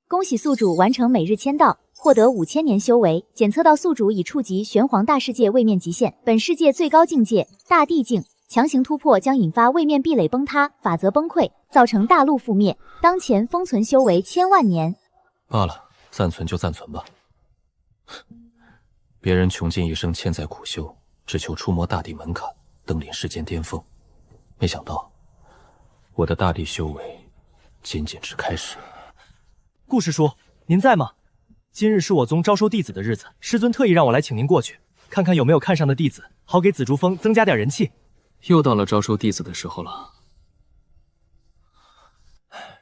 恭喜宿主完成每日签到，获得5000年修为。检测到宿主已触及玄黄大世界位面极限，本世界最高境界大地境，强行突破将引发位面壁垒崩塌，法则崩溃，造成大陆覆灭。当前封存修为1000万年。罢了，暂存就暂存吧。别人穷尽一生欠债苦修，只求触摸大地门槛，登临世间巅峰，没想到我的大地修为仅仅是开始。顾师叔，您在吗？今日是我宗招收弟子的日子，师尊特意让我来请您过去，看看有没有看上的弟子，好给紫竹峰增加点人气。又到了招收弟子的时候了。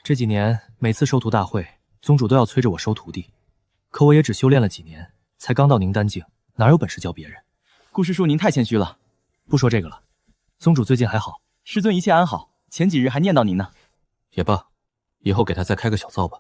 这几年每次收徒大会，宗主都要催着我收徒弟，可我也只修炼了几年，才刚到宁丹境，哪有本事教别人？顾师叔您太谦虚了。不说这个了，宗主最近还好？师尊一切安好，前几日还念叨您呢。也罢，以后给他再开个小灶吧。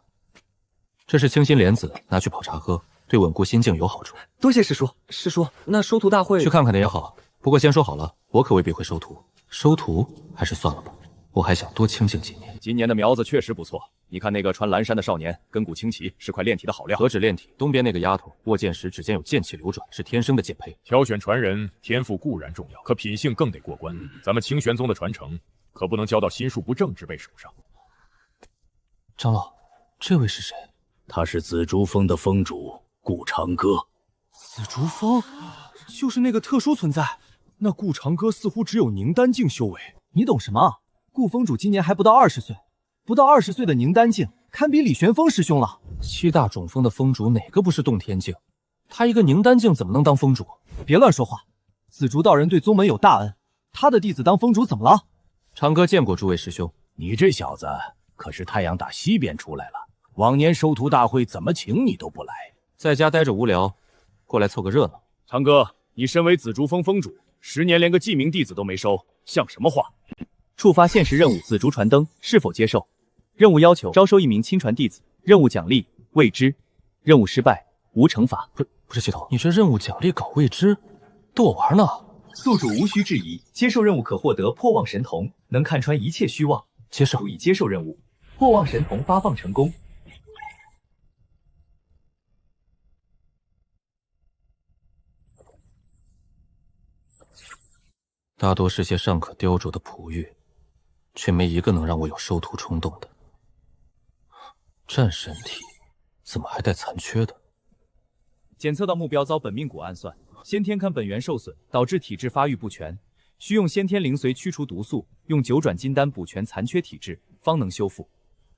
这是清心莲子，拿去泡茶喝，对稳固心境有好处。多谢师叔。师叔，那收徒大会去看看的也好，不过先说好了，我可未必会收徒。收徒还是算了吧，我还想多清静几年。今年的苗子确实不错，你看那个穿蓝衫的少年，根骨清奇，是块炼体的好料。何止炼体，东边那个丫头握剑时指尖有剑气流转，是天生的剑胚。挑选传人，天赋固然重要，可品性更得过关。咱们清玄宗的传承，可不能交到心术不正之辈手上。长老，这位是谁？他是紫竹峰的峰主顾长歌。紫竹峰就是那个特殊存在。那顾长歌似乎只有宁丹境修为。你懂什么？顾峰主今年还不到20岁，不到20岁的宁丹境，堪比李玄风师兄了。7大种峰的峰主哪个不是洞天境？他一个宁丹境怎么能当峰主？别乱说话。紫竹道人对宗门有大恩，他的弟子当峰主怎么了？长歌见过诸位师兄。你这小子可是太阳打西边出来了，往年收徒大会怎么请你都不来，在家待着无聊，过来凑个热闹。长哥，你身为紫竹峰峰主，10年连个记名弟子都没收，像什么话？触发现实任务紫竹传灯，是否接受？任务要求招收1名亲传弟子，任务奖励未知，任务失败无惩罚。不是系统，你这任务奖励搞未知，逗我玩呢？宿主无需质疑，接受任务可获得破妄神瞳，能看穿一切虚妄。接受。已接受任务，破妄神瞳发放成功。大多是些尚可雕琢的璞玉，却没一个能让我有收徒冲动的。战神体怎么还带残缺的？检测到目标遭本命骨暗算，先天看本源受损，导致体质发育不全，需用先天灵髓驱除毒素，用9转金丹补全残缺体质，方能修复。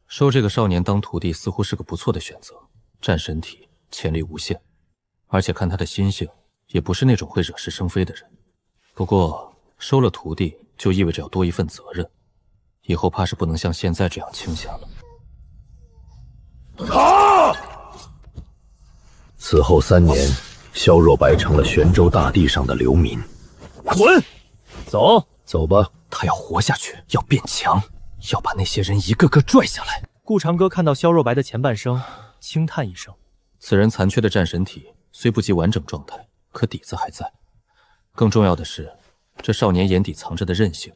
收这个少年当徒弟似乎是个不错的选择。战神体潜力无限，而且看他的心性，也不是那种会惹是生非的人。不过收了徒弟，就意味着要多一份责任，以后怕是不能像现在这样清闲了。此后3年，萧若白成了玄州大地上的流民。滚！走吧。他要活下去，要变强，要把那些人一个个拽下来。顾长歌看到萧若白的前半生，轻叹一声。此人残缺的战神体虽不及完整状态，可底子还在。更重要的是，这少年眼底藏着的韧性，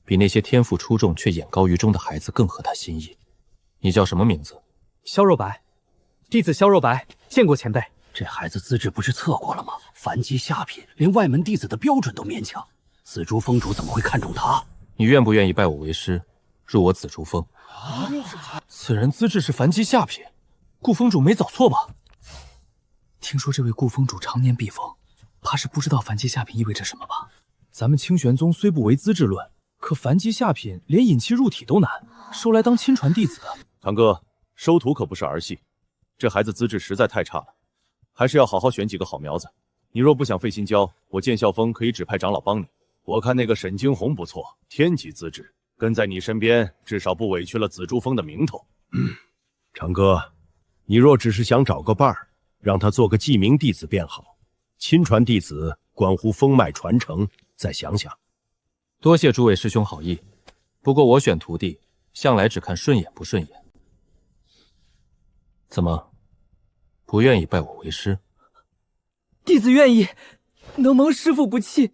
比那些天赋出众却眼高于中的孩子更合他心意。你叫什么名字？萧若白，弟子萧若白，见过前辈。这孩子资质不是测过了吗？凡阶下品，连外门弟子的标准都勉强。紫竹峰主怎么会看中他？你愿不愿意拜我为师，入我紫竹峰？此人资质是凡阶下品，顾峰主没找错吧？听说这位顾峰主常年避风，怕是不知道凡阶下品意味着什么吧？咱们清玄宗虽不为资质论，可凡阶下品连引气入体都难，收来当亲传弟子的。长哥，收徒可不是儿戏，这孩子资质实在太差了，还是要好好选几个好苗子。你若不想费心教，我剑啸峰可以指派长老帮你。我看那个沈惊鸿不错，天级资质，跟在你身边，至少不委屈了紫竹峰的名头。长哥，你若只是想找个伴儿，让他做个记名弟子便好。亲传弟子关乎风脉传承，再想想。多谢诸位师兄好意，不过我选徒弟，向来只看顺眼不顺眼。怎么，不愿意拜我为师？弟子愿意，能蒙师父不弃，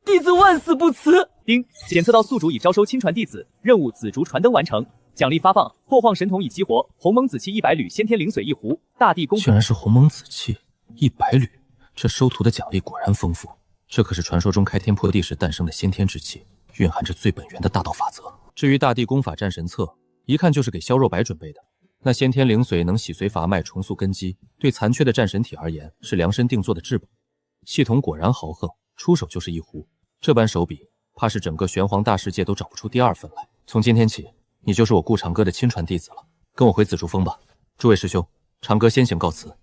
弟子万死不辞。丁，检测到宿主已招收亲传弟子，任务紫竹传灯完成。奖励发放：破荒神瞳已激活，鸿蒙紫气100缕，先天灵髓1壶，大地公。居然是鸿蒙紫气100缕，这收徒的奖励果然丰富。这可是传说中开天破地时诞生的先天之气，蕴含着最本源的大道法则。至于大地功法战神册，一看就是给萧若白准备的。那先天灵髓能洗髓法脉，重塑根基，对残缺的战神体而言是量身定做的至宝。系统果然豪横，出手就是一壶。这般手笔，怕是整个玄黄大世界都找不出第二份来。从今天起，你就是我顾长歌的亲传弟子了。跟我回紫竹峰吧。诸位师兄，长歌先行告辞。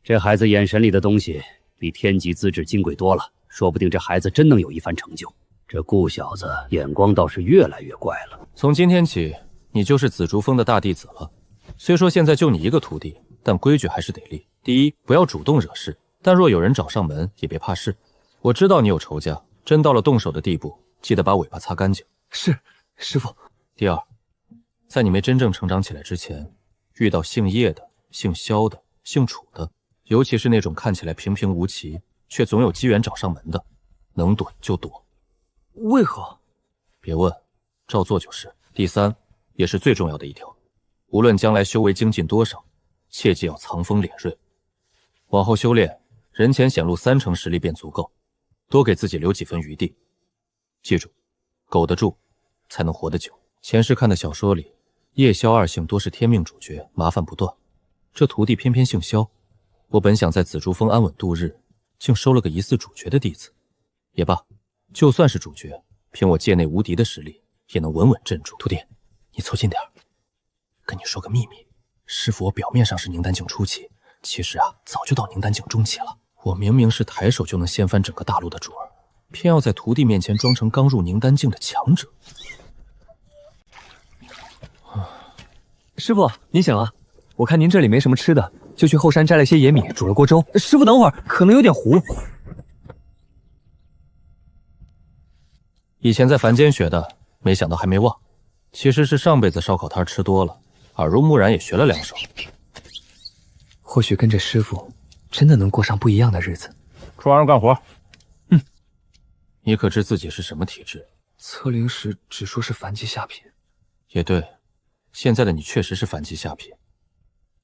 这孩子眼神里的东西比天级资质金贵多了，说不定这孩子真能有一番成就。这顾小子眼光倒是越来越怪了。从今天起，你就是紫竹峰的大弟子了。虽说现在就你一个徒弟，但规矩还是得立。第一，不要主动惹事，但若有人找上门，也别怕事。我知道你有仇家，真到了动手的地步，记得把尾巴擦干净。是，师父。第二，在你没真正成长起来之前，遇到姓叶的、姓萧的、姓楚的，尤其是那种看起来平平无奇，却总有机缘找上门的，能躲就躲。为何？别问，照做就是。第三，也是最重要的一条，无论将来修为精进多少，切记要藏锋敛锐。往后修炼，人前显露30%实力便足够，多给自己留几分余地。记住，苟得住，才能活得久。前世看的小说里，叶萧二姓多是天命主角，麻烦不断。这徒弟偏偏姓萧，我本想在紫竹峰安稳度日，竟收了个疑似主角的弟子。也罢，就算是主角，凭我界内无敌的实力，也能稳稳镇住。徒弟，你凑近点儿。跟你说个秘密，师傅我表面上是宁丹境初期，其实早就到宁丹境中期了。我明明是抬手就能掀翻整个大陆的主儿，偏要在徒弟面前装成刚入宁丹境的强者。师傅，您醒了。我看您这里没什么吃的，就去后山摘了些野米，煮了锅粥。师傅，等会儿，可能有点糊。以前在凡间学的，没想到还没忘。其实是上辈子烧烤摊吃多了，耳濡目染也学了2手。或许跟着师傅，真的能过上不一样的日子。出玩意儿干活。你可知自己是什么体质？测灵时只说是凡级下品。也对，现在的你确实是凡级下品。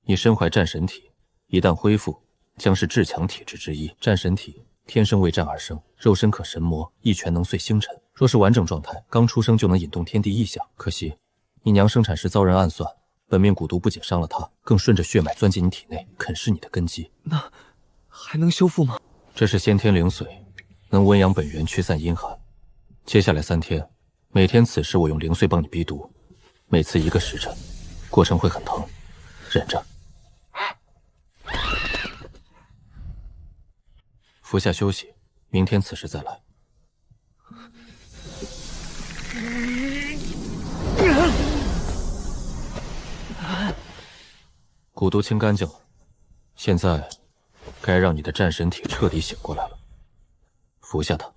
你身怀战神体，一旦恢复，将是至强体质之一。战神体天生为战而生，肉身可神魔，一拳能碎星辰。若是完整状态，刚出生就能引动天地异象。可惜，你娘生产时遭人暗算，本命蛊毒不仅伤了她，更顺着血脉钻进你体内，啃噬你的根基。那还能修复吗？这是先天灵髓，能温养本源，驱散阴寒。接下来3天，每天此时我用灵髓帮你逼毒，每次1个时辰，过程会很疼，忍着。服下休息，明天此时再来。蛊毒清干净了，现在该让你的战神体彻底醒过来了。服下它。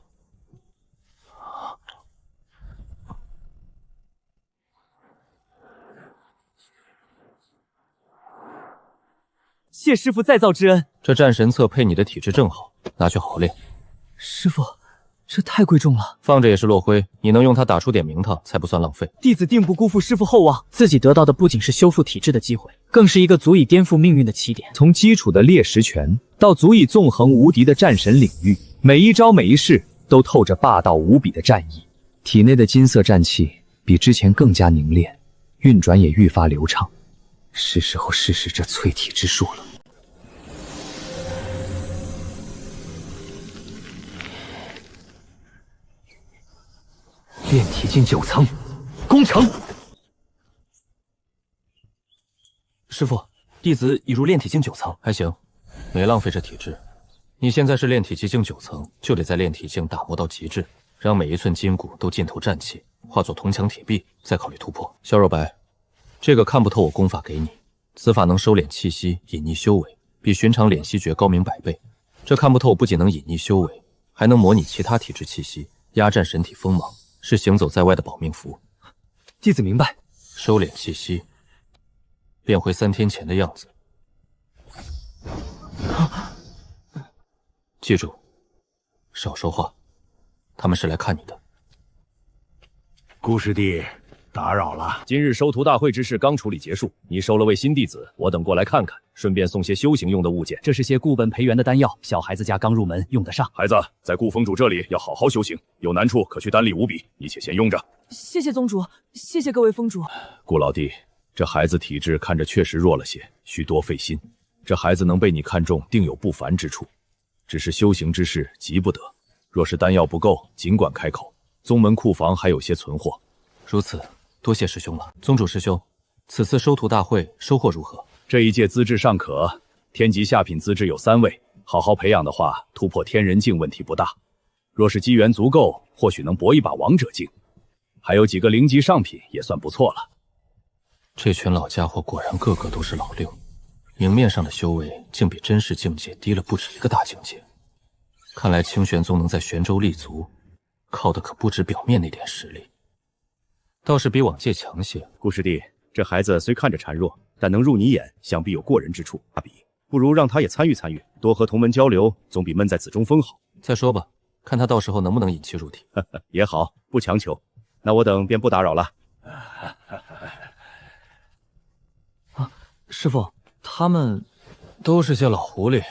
谢师傅再造之恩。这战神册配你的体质正好，拿去好好练。师傅，这太贵重了，放着也是落灰，你能用它打出点名堂，才不算浪费。弟子定不辜负师傅厚望。自己得到的不仅是修复体质的机会，更是一个足以颠覆命运的起点。从基础的猎食拳到足以纵横无敌的战神领域，每一招每一式都透着霸道无比的战意。体内的金色战气比之前更加凝练，运转也愈发流畅。是时候试试这淬体之术了。炼体境9层，攻城！师傅，弟子已入炼体境9层，还行，没浪费这体质。你现在是炼体极境9层，就得在炼体境打磨到极致，让每一寸筋骨都浸透战气，化作铜墙铁壁，再考虑突破。萧若白，这个看不透我功法给你，此法能收敛气息，隐匿修为，比寻常敛息诀高明100倍。这看不透不仅能隐匿修为，还能模拟其他体质气息，压战神体锋芒。是行走在外的保命符。弟子明白。收敛气息，变回3天前的样子。记住，少说话，他们是来看你的。顾师弟，打扰了。今日收徒大会之事刚处理结束，你收了位新弟子，我等过来看看，顺便送些修行用的物件。这是些固本培元的丹药，小孩子家刚入门，用得上。孩子在顾峰主这里要好好修行，有难处可去丹立无比，你且先用着。谢谢宗主，谢谢各位峰主。顾老弟，这孩子体质看着确实弱了些，需多费心。这孩子能被你看中，定有不凡之处。只是修行之事急不得，若是丹药不够，尽管开口，宗门库房还有些存货。如此，多谢师兄了。宗主师兄，此次收徒大会收获如何？这一届资质尚可，天级下品资质有3位，好好培养的话，突破天人境问题不大。若是机缘足够，或许能搏一把王者境。还有几个灵级上品也算不错了。这群老家伙果然个个都是老六，明面上的修为竟比真实境界低了不止一个大境界。看来清玄宗能在玄州立足，靠的可不止表面那点实力，倒是比往届强些。顾师弟，这孩子虽看着孱弱，但能入你眼，想必有过人之处。不如让他也参与参与，多和同门交流，总比闷在紫中锋好。再说吧，看他到时候能不能引其入体。也好，不强求。那我等便不打扰了。师傅，他们都是些老狐狸，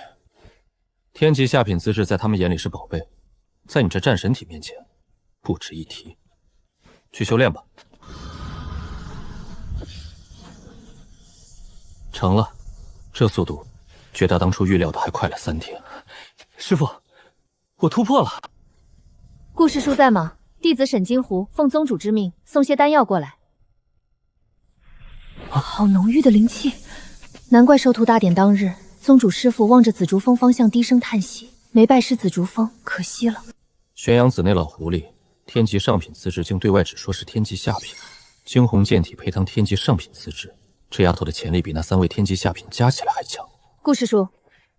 天级下品资质在他们眼里是宝贝，在你这战神体面前不值一提。去修炼吧。成了，这速度绝大当初预料的还快了3天。师傅，我突破了。顾师叔在吗？弟子沈金湖奉宗主之命送些丹药过来。好浓郁的灵气，难怪收徒大典当日，宗主师傅望着紫竹峰方向低声叹息，没拜师紫竹峰，可惜了。玄阳子那老狐狸，天级上品资质竟对外只说是天级下品，惊鸿剑体配当天级上品资质，这丫头的潜力比那3位天级下品加起来还强。顾师叔，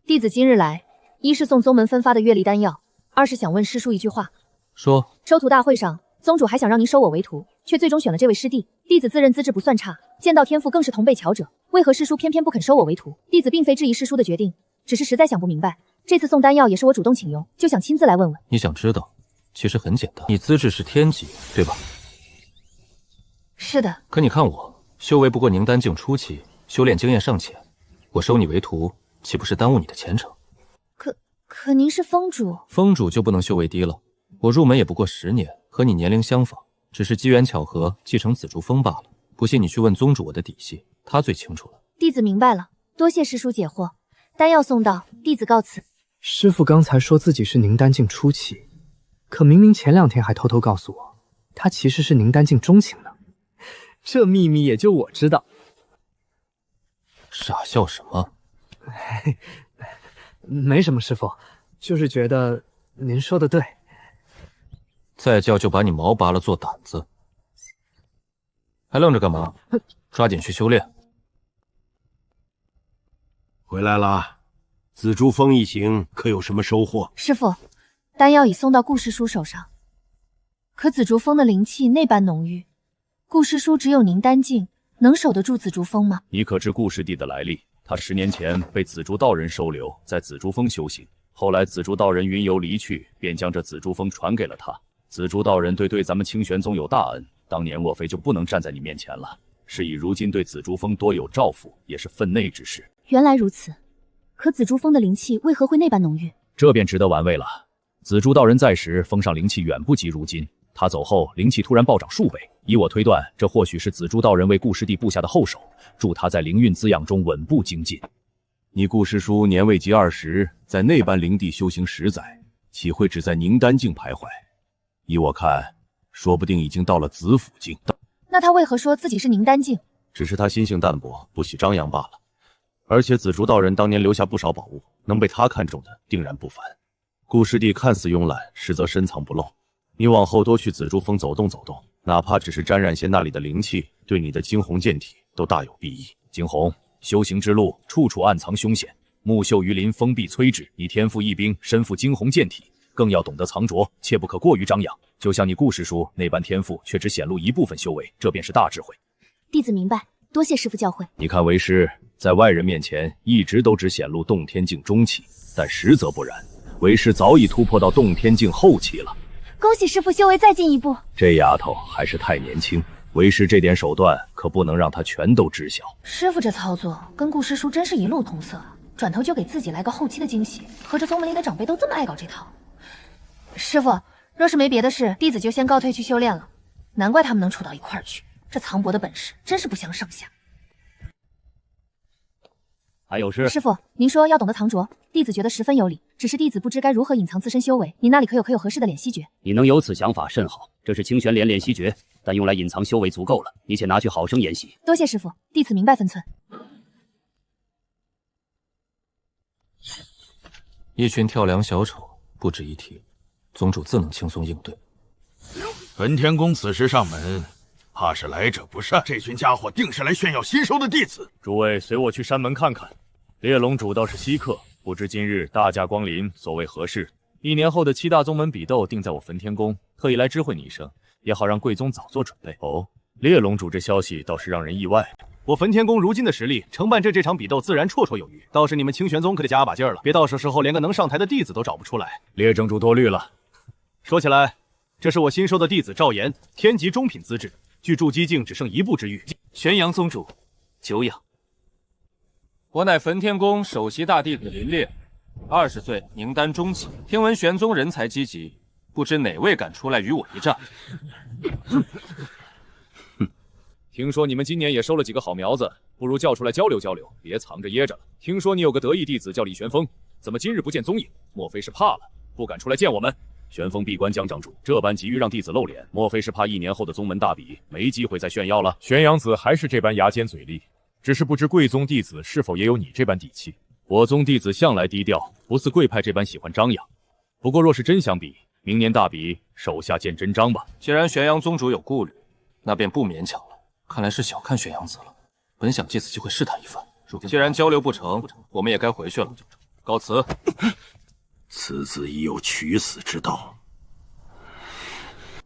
弟子今日来，一是送宗门分发的月历丹药，二是想问师叔一句话。说。收徒大会上，宗主还想让您收我为徒，却最终选了这位师弟。弟子自认资质不算差，剑道天赋更是同辈强者，为何师叔偏偏不肯收我为徒？弟子并非质疑师叔的决定，只是实在想不明白。这次送丹药也是我主动请用，就想亲自来问问。你想知道，其实很简单，你资质是天级，对吧？是的。可你看我，修为不过凝丹境初期，修炼经验尚浅，我收你为徒，岂不是耽误你的前程？可您是峰主，峰主就不能修为低了。我入门也不过10年，和你年龄相仿，只是机缘巧合继承紫竹峰罢了。不信你去问宗主我的底细，他最清楚了。弟子明白了，多谢师叔解惑。丹药送到，弟子告辞。师父刚才说自己是凝丹境初期，可明明前2天还偷偷告诉我，他其实是凝丹境中期呢。这秘密也就我知道。傻笑什么？没什么，师父，就是觉得您说的对。再叫就把你毛拔了做胆子，还愣着干嘛？抓紧去修炼。回来了，紫竹峰一行可有什么收获？师父，丹药已送到顾师叔手上，可紫竹峰的灵气那般浓郁，顾师叔只有凝丹境，能守得住紫竹峰吗？你可知顾师弟的来历？他10年前被紫竹道人收留，在紫竹峰修行，后来紫竹道人云游离去，便将这紫竹峰传给了他。紫竹道人对咱们清玄宗有大恩，当年莫非就不能站在你面前了？是以如今对紫竹峰多有照拂，也是分内之事。原来如此，可紫竹峰的灵气为何会那般浓郁？这便值得玩味了。紫竹道人在时，峰上灵气远不及如今，他走后，灵气突然暴涨数倍。以我推断，这或许是紫竹道人为顾师弟布下的后手，助他在灵运滋养中稳步精进。你顾师叔年未及20，在那般灵地修行10载，岂会只在凝丹境徘徊？依我看，说不定已经到了紫府境。那他为何说自己是凝丹境？只是他心性淡薄，不喜张扬罢了。而且紫竹道人当年留下不少宝物，能被他看中的定然不凡。顾师弟看似慵懒，实则深藏不露。你往后多去紫竹峰走动走动，哪怕只是沾染些那里的灵气，对你的惊鸿剑体都大有裨益。惊鸿，修行之路处处暗藏凶险，木秀于林，风必摧之。你天赋异禀，身负惊鸿剑体，更要懂得藏拙，切不可过于张扬。就像你顾师叔那般天赋，却只显露一部分修为，这便是大智慧。弟子明白，多谢师父教诲。你看为师在外人面前一直都只显露洞天境中期，但实则不然，为师早已突破到洞天境后期了。恭喜师父修为再进一步。这丫头还是太年轻，为师这点手段可不能让他全都知晓。师傅这操作跟顾师叔真是一路同色啊，转头就给自己来个后期的惊喜。合着宗门里的长辈都这么爱搞这套。师傅，若是没别的事，弟子就先告退去修炼了。难怪他们能处到一块儿去，这藏博的本事真是不相上下。还有事？师傅，您说要懂得藏拙，弟子觉得十分有理，只是弟子不知该如何隐藏自身修为。您那里可有合适的敛息诀？你能有此想法甚好，这是清玄莲敛息诀，但用来隐藏修为足够了，你且拿去好生研习。多谢师傅，弟子明白分寸。一群跳梁小丑，不值一提，宗主自能轻松应对。焚天宫此时上门，怕是来者不善。这群家伙定是来炫耀新收的弟子。诸位随我去山门看看。猎龙主倒是稀客，不知今日大驾光临，所谓何事？1年后的7大宗门比斗定在我焚天宫，特意来知会你一声，也好让贵宗早做准备。哦，猎龙主这消息倒是让人意外。我焚天宫如今的实力，承办这场比斗自然绰绰有余。倒是你们清玄宗可得加把劲儿了，别到时候连个能上台的弟子都找不出来。猎城主多虑了。说起来，这是我新收的弟子赵岩，天级中品资质，距筑基境只剩1步之遥。玄阳宗主，久仰。我乃焚天宫首席大弟子林烈，20岁，宁丹中期。听闻玄宗人才济济，不知哪位敢出来与我一战？听说你们今年也收了几个好苗子，不如叫出来交流交流，别藏着掖着了。听说你有个得意弟子叫李玄风，怎么今日不见踪影？莫非是怕了，不敢出来见我们？玄风闭关江掌主，这般急于让弟子露脸，莫非是怕1年后的宗门大比没机会再炫耀了？玄阳子还是这般牙尖嘴利，只是不知贵宗弟子是否也有你这般底气。我宗弟子向来低调，不似贵派这般喜欢张扬。不过若是真相比，明年大比，手下见真章吧。既然玄阳宗主有顾虑，那便不勉强了。看来是小看玄阳子了，本想借此机会试探一番。既然交流不成，我们也该回去了。告辞。此子已有取死之道。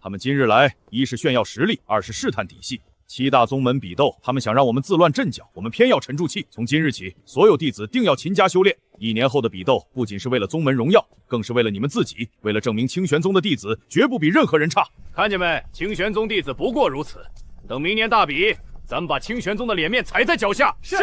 他们今日来，一是炫耀实力，二是试探底细。7大宗门比斗，他们想让我们自乱阵脚，我们偏要沉住气。从今日起，所有弟子定要勤加修炼。1年后的比斗，不仅是为了宗门荣耀，更是为了你们自己，为了证明清玄宗的弟子绝不比任何人差。看见没？清玄宗弟子不过如此。等明年大比，咱们把清玄宗的脸面踩在脚下。是。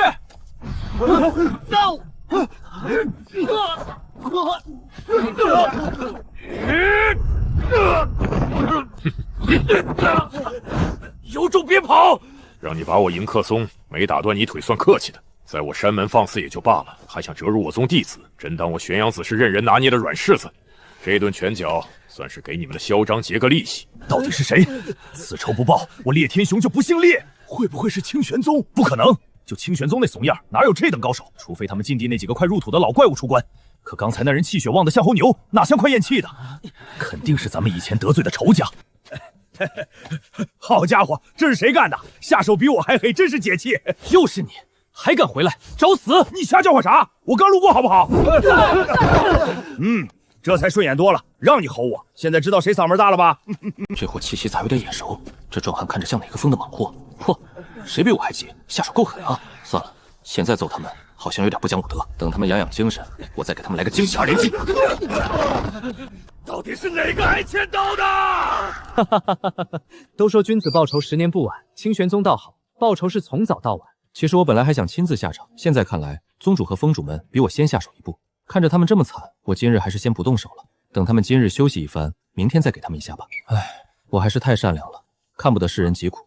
有种别跑！让你把我迎客松，没打断你腿算客气的。在我山门放肆也就罢了，还想折辱我宗弟子，真当我玄阳子是任人拿捏的软柿子？这顿拳脚算是给你们的嚣张结个利息。到底是谁？此仇不报，我烈天雄就不姓烈。会不会是清玄宗？不可能，就清玄宗那怂样，哪有这等高手？除非他们禁地那几个快入土的老怪物出关。可刚才那人气血旺得像头牛，哪像块咽气的？肯定是咱们以前得罪的仇家。好家伙，这是谁干的？下手比我还黑，真是解气！又是你，还敢回来找死？你瞎叫唤啥？我刚路过，好不好？这才顺眼多了，让你吼我。现在知道谁嗓门大了吧？这货气息咋有点眼熟？这壮汉看着像哪个疯的莽货？嚯，谁比我还急？下手够狠啊！算了，现在揍他们好像有点不讲武德。等他们养养精神，我再给他们来个惊喜2连击。到底是哪个挨千刀的？都说君子报仇10年不晚，清玄宗倒好，报仇是从早到晚。其实我本来还想亲自下场，现在看来，宗主和封主们比我先下手一步。看着他们这么惨，我今日还是先不动手了，等他们今日休息一番，明天再给他们一下吧。唉，我还是太善良了，看不得世人疾苦。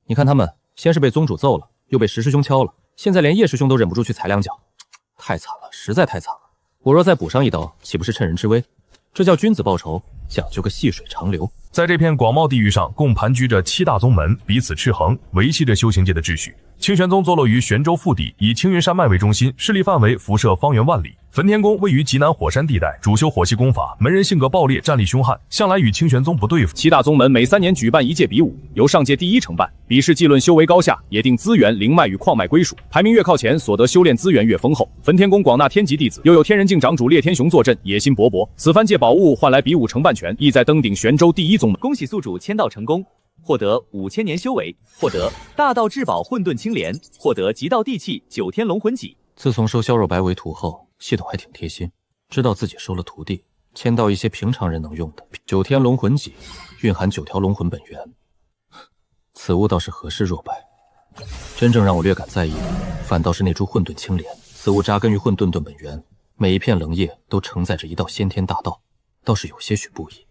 你看他们，先是被宗主揍了，又被石师兄敲了，现在连叶师兄都忍不住去踩两脚，太惨了，实在太惨了。我若再补上一刀，岂不是趁人之危？这叫君子报仇，讲究个细水长流。在这片广袤地域上，共盘踞着7大宗门，彼此制衡，维系着修行界的秩序。清玄宗坐落于玄州腹地，以青云山脉为中心，势力范围辐射方圆万里。焚天宫位于极南火山地带，主修火系功法，门人性格暴烈，战力凶悍，向来与清玄宗不对付。7大宗门每3年举办一届比武，由上届第一承办，比试既论修为高下，也定资源、灵脉与矿脉归属，排名越靠前，所得修炼资源越丰厚。焚天宫广纳天级弟子，又有天人境长主烈天雄坐镇，野心勃勃。此番借宝物换来比武承办权，意在登顶玄州第一宗门。恭喜宿主签到成功，获得5000年修为，获得大道至宝混沌青莲，获得极道地气9天龙魂戟。自从收萧若白为徒后，系统还挺贴心，知道自己收了徒弟，签到一些平常人能用的9天龙魂戟，蕴含9条龙魂本源。此物倒是合适若白。真正让我略感在意的，反倒是那株混沌青莲。此物扎根于混沌沌本源，每一片棱叶都承载着一道先天大道，倒是有些许不易。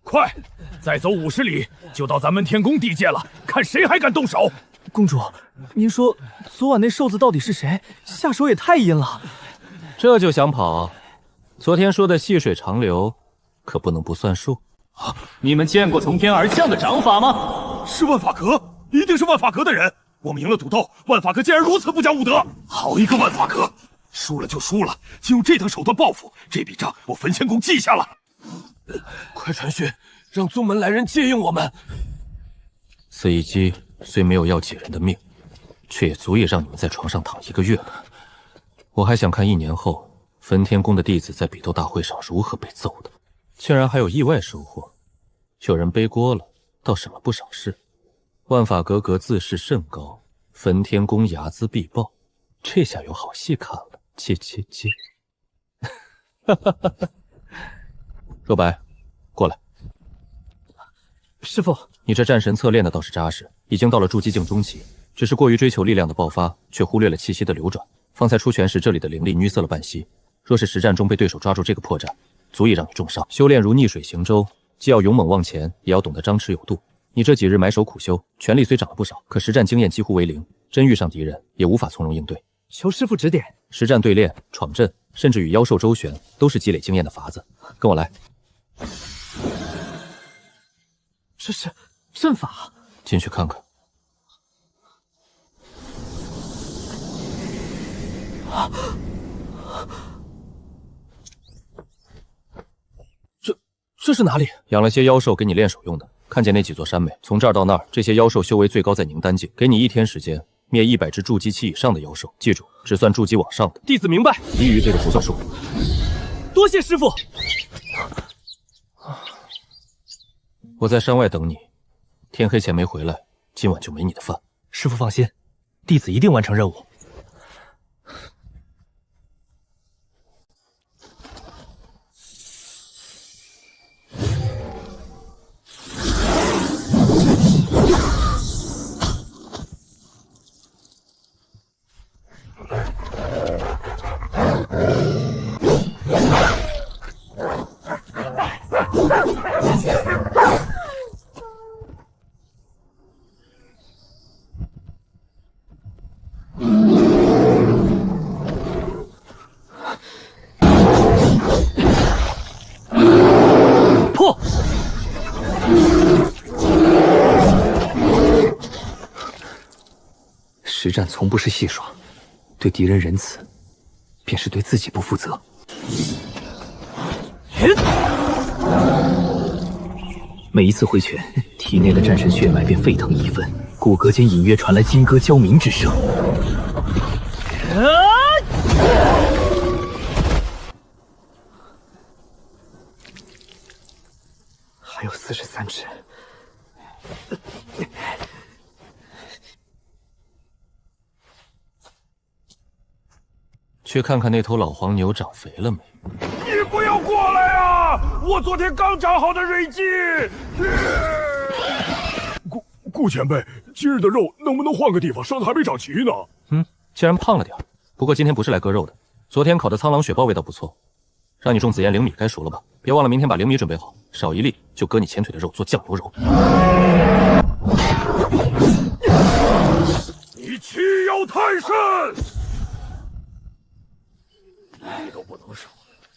快，再走50里就到咱们天宫地界了，看谁还敢动手！公主，您说昨晚那瘦子到底是谁？下手也太阴了。这就想跑？昨天说的细水长流，可不能不算数。你们见过从天而降的掌法吗？是万法阁，一定是万法阁的人。我们赢了赌斗，万法阁竟然如此不讲武德！好一个万法阁！输了就输了，就用这等手段报复，这笔账我焚仙宫记下了。快传讯，让宗门来人接应我们。此一击虽没有要几人的命，却也足以让你们在床上躺1个月了。我还想看1年后焚天宫的弟子在比斗大会上如何被揍的。竟然还有意外收获，有人背锅了，倒什么不赏识。万法阁阁自视甚高，焚天宫睚眦必报，这下有好戏看了。切。若白，过来。师父，你这战神策练的倒是扎实，已经到了筑基境中期，只是过于追求力量的爆发，却忽略了气息的流转。方才出拳时，这里的灵力淤塞了半息，若是实战中被对手抓住这个破绽，足以让你重伤。修炼如逆水行舟，既要勇猛往前，也要懂得张弛有度。你这几日埋首苦修，权力虽长了不少，可实战经验几乎为零，真遇上敌人也无法从容应对。求师父指点。实战对练、闯阵，甚至与妖兽周旋，都是积累经验的法子。跟我来。这是阵法，进去看看。这是哪里？养了些妖兽给你练手用的。看见那几座山没？从这儿到那儿，这些妖兽修为最高在凝丹境，给你1天时间灭100只筑基期以上的妖兽。记住，只算筑基往上的。弟子明白。低于这个不算数。多谢师父。我在山外等你，天黑前没回来，今晚就没你的饭。师父放心，弟子一定完成任务。破！实战从不是戏耍，对敌人仁慈，便是对自己不负责。每一次挥拳，体内的战神血脉便沸腾1分，骨骼间隐约传来金戈交鸣之声。还有43只。去看看那头老黄牛长肥了没？你不要过来啊！我昨天刚长好的蕊记。顾前辈，今日的肉能不能换个地方？上次还没长齐呢。竟然胖了点。不过今天不是来割肉的。昨天烤的苍狼血豹味道不错，让你种紫烟灵米该熟了吧？别忘了明天把灵米准备好，少一粒就割你前腿的肉做酱牛肉。你欺妖太甚！你都不能少，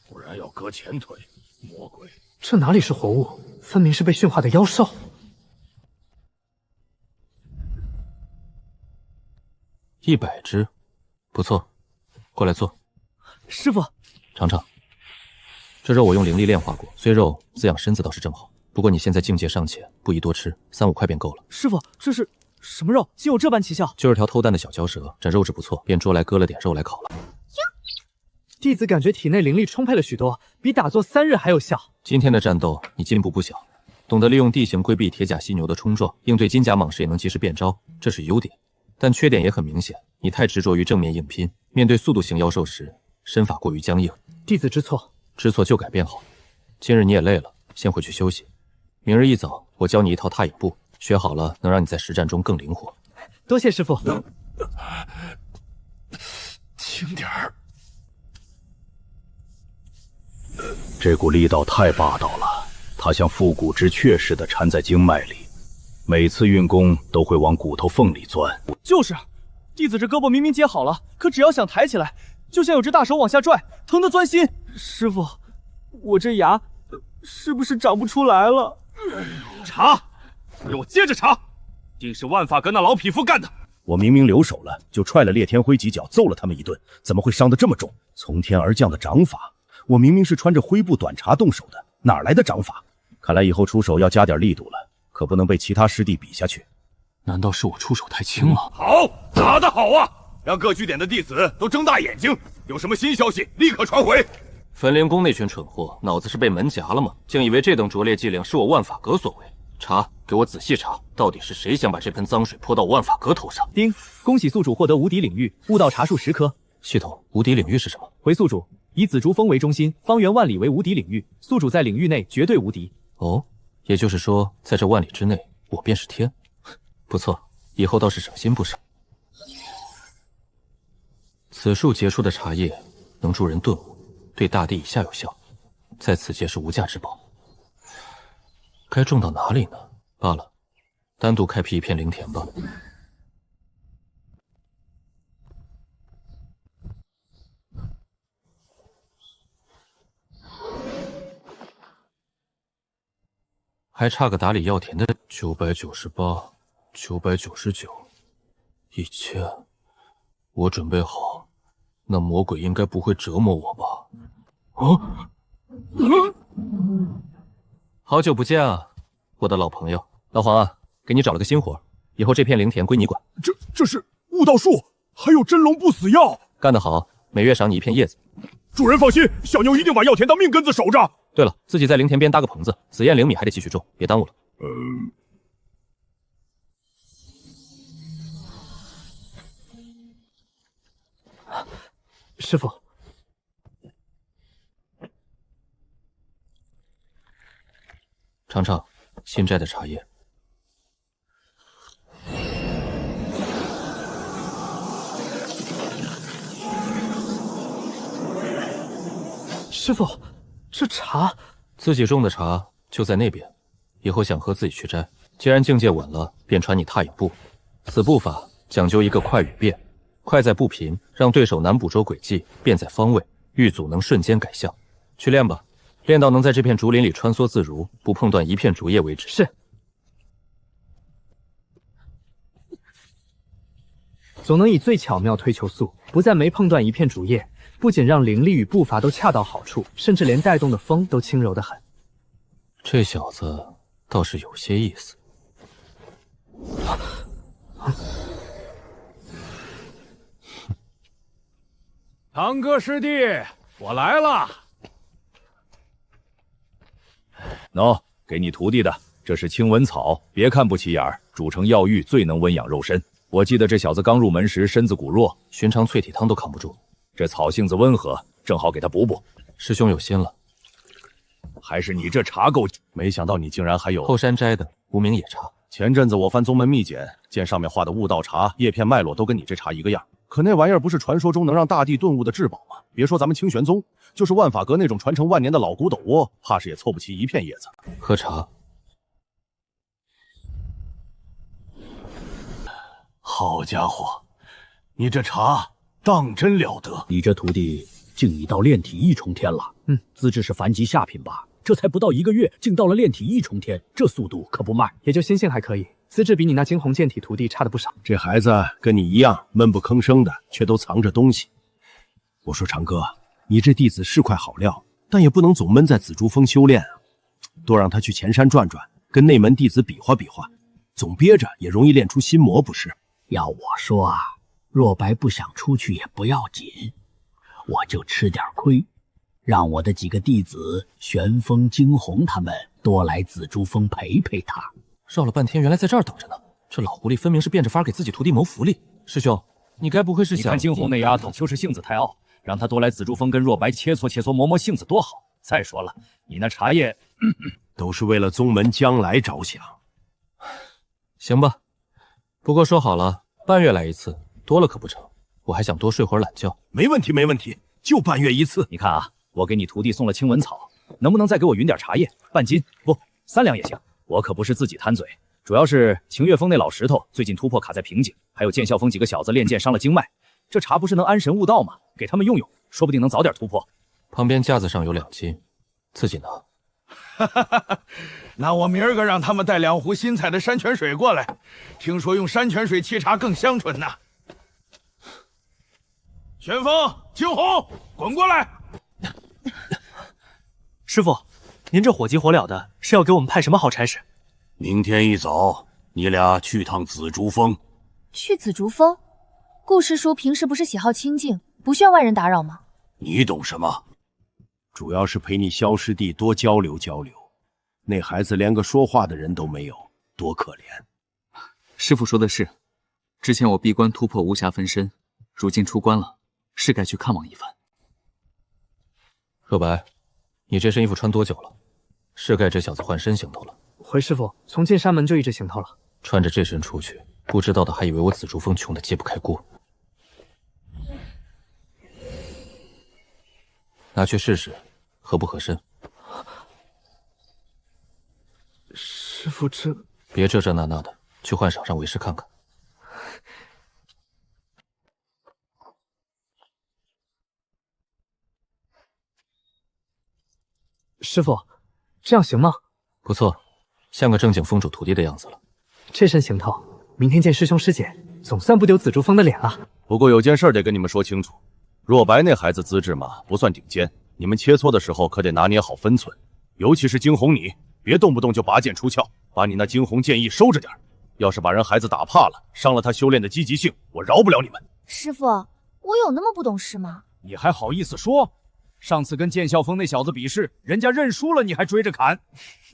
不然要割前腿。魔鬼，这哪里是活物，分明是被驯化的妖兽。100只，不错，过来坐。师父，尝尝。这肉我用灵力炼化过，虽肉滋养身子倒是正好。不过你现在境界尚浅，不宜多吃，3-5块便够了。师父，这是什么肉，竟有这般奇效？就是条偷蛋的小蛟蛇，这肉质不错，便捉来割了点肉来烤了。弟子感觉体内灵力充沛了许多，比打坐3日还有效。今天的战斗你进步不小，懂得利用地形规避铁甲犀牛的冲撞，应对金甲蟒蛇也能及时变招，这是优点。但缺点也很明显，你太执着于正面硬拼，面对速度型妖兽时，身法过于僵硬。弟子知错，知错就改变好。今日你也累了，先回去休息。明日一早，我教你一套踏影步，学好了能让你在实战中更灵活。多谢师傅。轻点儿。这股力道太霸道了，它像复古之雀似的缠在经脉里，每次运功都会往骨头缝里钻。就是，弟子这胳膊明明接好了，可只要想抬起来，就像有只大手往下拽，疼得钻心。师傅，我这牙是不是长不出来了？查，给我接着查，定是万法阁那老匹夫干的。我明明留手了，就踹了烈天辉几脚，揍了他们一顿，怎么会伤得这么重？从天而降的掌法，我明明是穿着灰布短茶动手的，哪来的掌法？看来以后出手要加点力度了，可不能被其他师弟比下去。难道是我出手太轻了？好，打得好啊！让各据点的弟子都睁大眼睛，有什么新消息立刻传回。焚灵宫那群蠢货，脑子是被门夹了吗？竟以为这等拙劣伎俩是我万法阁所为。查，给我仔细查，到底是谁想把这盆脏水泼到我万法阁头上？丁，恭喜宿主获得无敌领域，悟道茶树10颗。系统，无敌领域是什么？回宿主，以紫竹峰为中心，方圆万里为无敌领域，宿主在领域内绝对无敌。哦，也就是说，在这万里之内，我便是天。不错，以后倒是省心不少。此树结出的茶叶能助人顿悟，对大地以下有效，在此界是无价之宝。该种到哪里呢？罢了，单独开辟一片灵田吧。还差个打理药田的998、999、1000。我准备好，那魔鬼应该不会折磨我吧？好久不见啊，我的老朋友。老黄啊，给你找了个新活，以后这片灵田归你管。这是悟道树，还有真龙不死药。干得好，每月赏你一片叶子。主人放心，小妞一定把药田当命根子守着。对了，自己在灵田边搭个棚子，紫燕灵米还得继续种，别耽误了。师傅，尝尝新摘的茶叶。师傅，这茶自己种的茶就在那边，以后想喝自己去摘。既然境界稳了，便传你踏影步。此步法讲究一个快与变，快在步频，让对手难捕捉轨迹；变在方位，遇阻能瞬间改向。去练吧，练到能在这片竹林里穿梭自如，不碰断一片竹叶为止。是。总能以最巧妙推求速，不在没碰断一片竹叶。不仅让灵力与步伐都恰到好处，甚至连带动的风都轻柔得很。这小子倒是有些意思。堂哥师弟，我来了。喏，给你徒弟的，这是青纹草，别看不起眼儿，煮成药浴最能温养肉身。我记得这小子刚入门时身子骨弱，寻常淬体汤都扛不住。这草性子温和，正好给他补补。师兄有心了，还是你这茶够。没想到你竟然还有后山摘的无名野茶。前阵子我翻宗门秘简，见上面画的悟道茶叶片脉络都跟你这茶一个样。可那玩意儿不是传说中能让大地顿悟的至宝吗？别说咱们清玄宗，就是万法阁那种传承万年的老古董窝，怕是也凑不齐一片叶子。喝茶。好家伙，你这茶当真了得！你这徒弟竟已到炼体1重天了。资质是凡级下品吧？这才不到1个月，竟到了炼体1重天，这速度可不慢。也就心性还可以，资质比你那惊鸿剑体徒弟差的不少。这孩子跟你一样闷不吭声的，却都藏着东西。我说长哥，你这弟子是块好料，但也不能总闷在紫竹峰修炼啊，多让他去前山转转，跟内门弟子比划比划。总憋着也容易练出心魔，不是？要我说啊，若白不想出去也不要紧，我就吃点亏，让我的几个弟子玄风、惊鸿他们多来紫竹峰陪陪他。绕了半天，原来在这儿等着呢。这老狐狸分明是变着法给自己徒弟谋福利。师兄，你该不会是想……你看惊鸿那丫头就是性子太傲，让她多来紫竹峰跟若白切磋切磋，磨磨性子多好。再说了，你那茶叶都是为了宗门将来着想。行吧，不过说好了，半月来一次，多了可不成。我还想多睡会儿懒觉。没问题，没问题，就半月一次。你看啊，我给你徒弟送了青文草，能不能再给我匀点茶叶，半斤不3两也行。我可不是自己贪嘴，主要是晴岳峰那老石头最近突破卡在瓶颈，还有剑啸峰几个小子练剑伤了经脉，这茶不是能安神悟道吗？给他们用用，说不定能早点突破。旁边架子上有2斤，自己拿。那我明儿个让他们带2壶新采的山泉水过来，听说用山泉水沏茶更香醇呐。玄风、惊鸿，滚过来！师傅，您这火急火燎的，是要给我们派什么好差事？明天一早，你俩去趟紫竹峰。去紫竹峰？顾师叔平时不是喜好清静，不需要外人打扰吗？你懂什么？主要是陪你萧师弟多交流交流。那孩子连个说话的人都没有，多可怜。师父说的是，之前我闭关突破无暇分身，如今出关了，是该去看望一番。若白，你这身衣服穿多久了？是该这小子换身行头了。回师父，从进山门就一直行头了。穿着这身出去，不知道的还以为我紫竹峰穷的揭不开锅。拿去试试，合不合身？师父，这……别这那的，去幻赏让为师看看。师父，这样行吗？不错，像个正经峰主徒弟的样子了。这身行头，明天见师兄师姐，总算不丢紫竹峰的脸了。不过有件事得跟你们说清楚，若白那孩子资质嘛，不算顶尖，你们切磋的时候可得拿捏好分寸，尤其是惊鸿你，别动不动就拔剑出鞘，把你那惊鸿剑意收着点。要是把人孩子打怕了，伤了他修炼的积极性，我饶不了你们。师父，我有那么不懂事吗？你还好意思说？上次跟剑啸峰那小子比试，人家认输了，你还追着砍。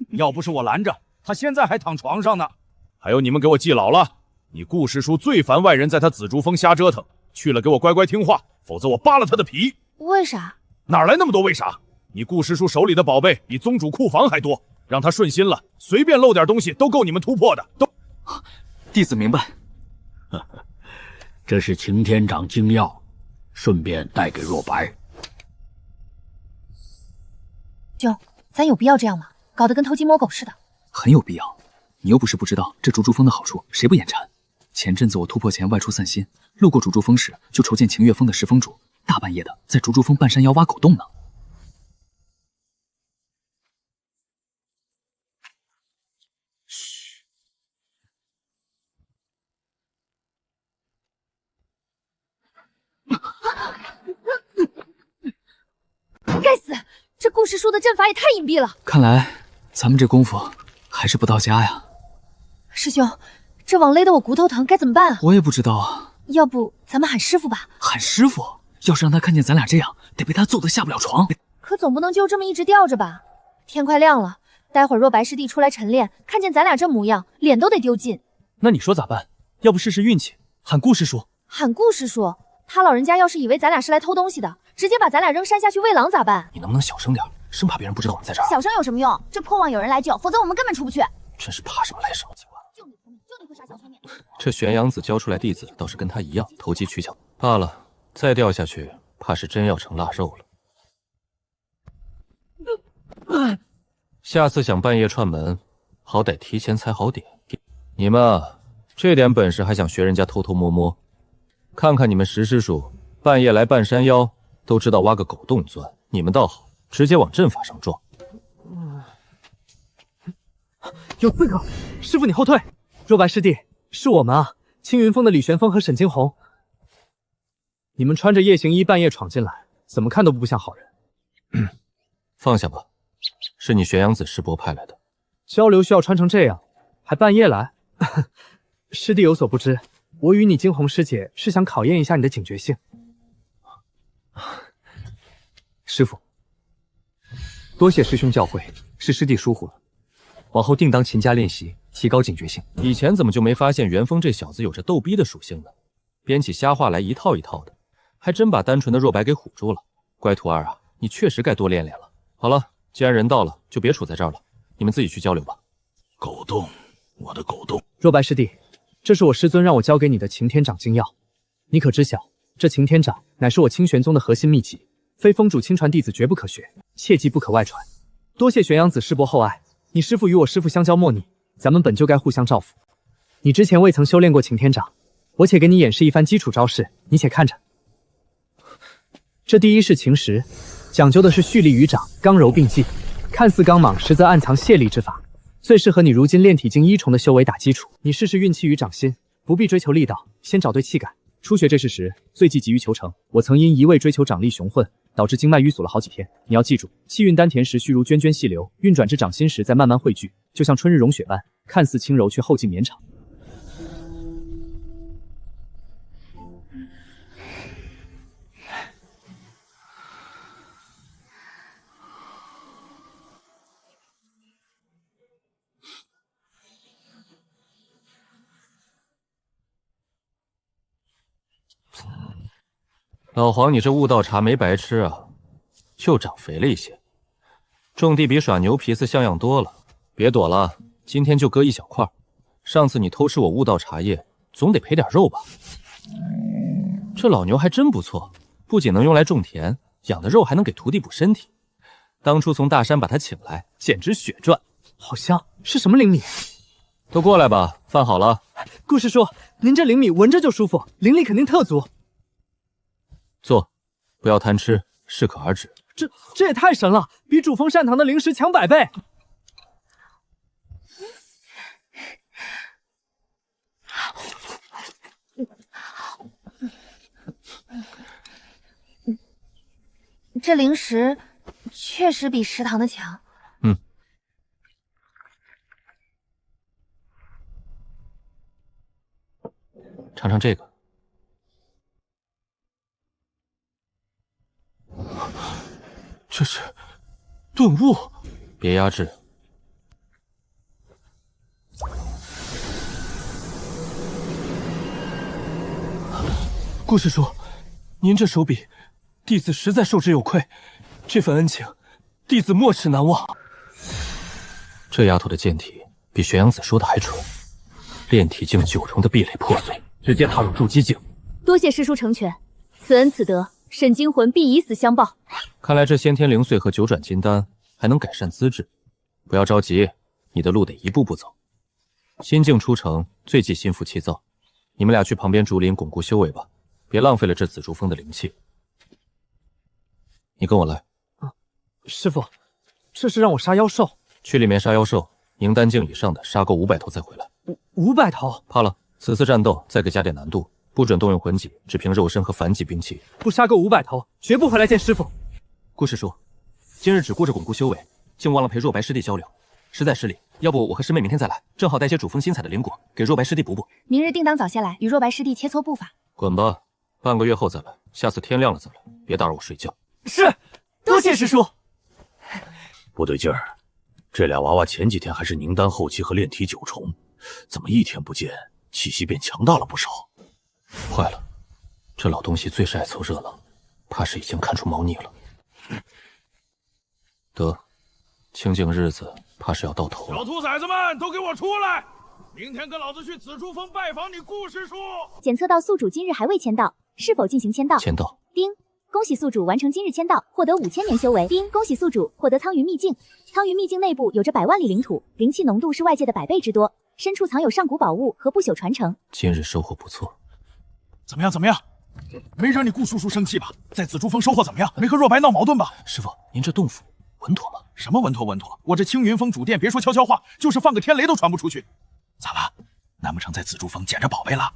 要不是我拦着，他现在还躺床上呢。还有你们给我记牢了，你顾师叔最烦外人在他紫竹峰瞎折腾，去了给我乖乖听话，否则我扒了他的皮。为啥？哪来那么多为啥？你顾师叔手里的宝贝比宗主库房还多，让他顺心了，随便漏点东西都够你们突破的。都，弟子明白。这是擎天掌精药，顺便带给若白。兄，咱有必要这样吗？搞得跟偷鸡摸狗似的。很有必要。你又不是不知道这竹竹峰的好处，谁不眼馋？前阵子我突破前外出散心，路过竹竹峰时，就瞅见晴岳峰的石峰主大半夜的在竹竹峰半山腰挖狗洞呢。嘘。该死！这顾师叔的阵法也太隐蔽了。看来咱们这功夫还是不到家呀。师兄，这网勒得我骨头疼，该怎么办啊？我也不知道啊。要不咱们喊师傅吧？喊师傅？要是让他看见咱俩这样，得被他揍得下不了床。可总不能就这么一直吊着吧？天快亮了，待会儿若白师弟出来晨练，看见咱俩这模样，脸都得丢尽。那你说咋办？要不试试运气，喊顾师叔？喊顾师叔？他老人家要是以为咱俩是来偷东西的，直接把咱俩扔山下去喂狼咋办？你能不能小声点，生怕别人不知道我们在这儿。小声有什么用？这破网有人来救，否则我们根本出不去。真是怕什么来什么。就你会耍小聪明。这玄阳子教出来弟子倒是跟他一样投机取巧，罢了，再掉下去，怕是真要成腊肉了。下次想半夜串门，好歹提前踩好点。你们啊，这点本事还想学人家偷偷摸摸？看看你们石师叔，半夜来半山腰，都知道挖个狗洞钻，你们倒好，直接往阵法上撞。有刺客！师傅你后退！若白师弟，是我们啊，青云峰的李玄风和沈惊鸿。你们穿着夜行衣半夜闯进来，怎么看都不像好人。放下吧，是你玄阳子师伯派来的。交流需要穿成这样，还半夜来？师弟有所不知，我与你惊鸿师姐是想考验一下你的警觉性。师父，多谢师兄教诲，是师弟疏忽了，往后定当勤加练习，提高警觉性。以前怎么就没发现元丰这小子有着逗逼的属性呢？编起瞎话来一套一套的，还真把单纯的若白给唬住了。乖徒儿啊，你确实该多练练了。好了，既然人到了，就别杵在这儿了，你们自己去交流吧。狗洞，我的狗洞。若白师弟，这是我师尊让我交给你的擎天掌精要，你可知晓？这擎天掌乃是我清玄宗的核心秘籍，非封主亲传弟子绝不可学，切记不可外传。多谢玄阳子师伯厚爱，你师父与我师父相交莫逆，咱们本就该互相照拂。你之前未曾修炼过擎天掌，我且给你演示一番基础招式，你且看着。这第一式擎石，讲究的是蓄力于掌，刚柔并济，看似刚莽，实则暗藏泄力之法，最适合你如今炼体境一重的修为打基础。你试试运气于掌心，不必追求力道，先找对气感。初学这事时，最忌急于求成。我曾因一味追求掌力雄浑，导致经脉淤阻了好几天。你要记住，气运丹田时须如涓涓细流，运转至掌心时再慢慢汇聚，就像春日融雪般，看似轻柔却后劲绵长。老黄，你这悟道茶没白吃啊，就长肥了一些。种地比耍牛皮子像样多了。别躲了，今天就割一小块。上次你偷吃我悟道茶叶，总得赔点肉吧？这老牛还真不错，不仅能用来种田，养的肉还能给徒弟补身体。当初从大山把他请来，简直血赚。好香，是什么灵米？都过来吧，饭好了。顾师叔，您这灵米闻着就舒服，灵力肯定特足。坐，不要贪吃，适可而止。这也太神了，比主峰善堂的灵石强100倍。这灵石确实比食堂的强。尝尝这个。这是顿悟，别压制。顾师叔，您这手笔，弟子实在受之有愧，这份恩情，弟子没齿难忘。这丫头的剑体比玄阳子说的还准，炼体境9重的壁垒破碎，直接踏入筑基境。多谢师叔成全，此恩此德，沈惊魂必以死相报。看来这先天灵碎和9转金丹还能改善资质。不要着急，你的路得一步步走。心境出城，最忌心浮气躁。你们俩去旁边竹林巩固修为吧，别浪费了这紫竹峰的灵气。你跟我来。师傅，这是让我杀妖兽？去里面杀妖兽，凝丹境以上的杀够500头再回来。500头？怕了，此次战斗再给加点难度，不准动用魂技，只凭肉身和反击兵器。不杀够500头，绝不回来见师傅。顾师叔，今日只顾着巩固修为，竟忘了陪若白师弟交流，实在失礼。要不我和师妹明天再来，正好带些主峰新采的灵果给若白师弟补补。明日定当早些来，与若白师弟切磋步伐。滚吧，半个月后再来，下次天亮了再来，别打扰我睡觉。是，多谢师叔。不对劲儿，这俩娃娃前几天还是凝丹后期和炼体9重，怎么一天不见，气息变强大了不少？坏了，这老东西最是爱凑热闹，怕是已经看出猫腻了。得，清静日子怕是要到头了。小兔崽子们都给我出来！明天跟老子去紫竹峰拜访你顾师叔。检测到宿主今日还未签到，是否进行签到？签到。丁，恭喜宿主完成今日签到，获得5000年修为。丁，恭喜宿主获得苍云秘境。苍云秘境内部有着100万里领土，灵气浓度是外界的100倍之多，深处藏有上古宝物和不朽传承。今日收获不错。怎么样？怎么样？没惹你顾叔叔生气吧？在紫竹峰收获怎么样？没和若白闹矛盾吧？师傅，您这洞府稳妥吗？什么稳妥稳妥？我这青云峰主殿，别说悄悄话，就是放个天雷都传不出去。咋了？难不成在紫竹峰捡着宝贝了？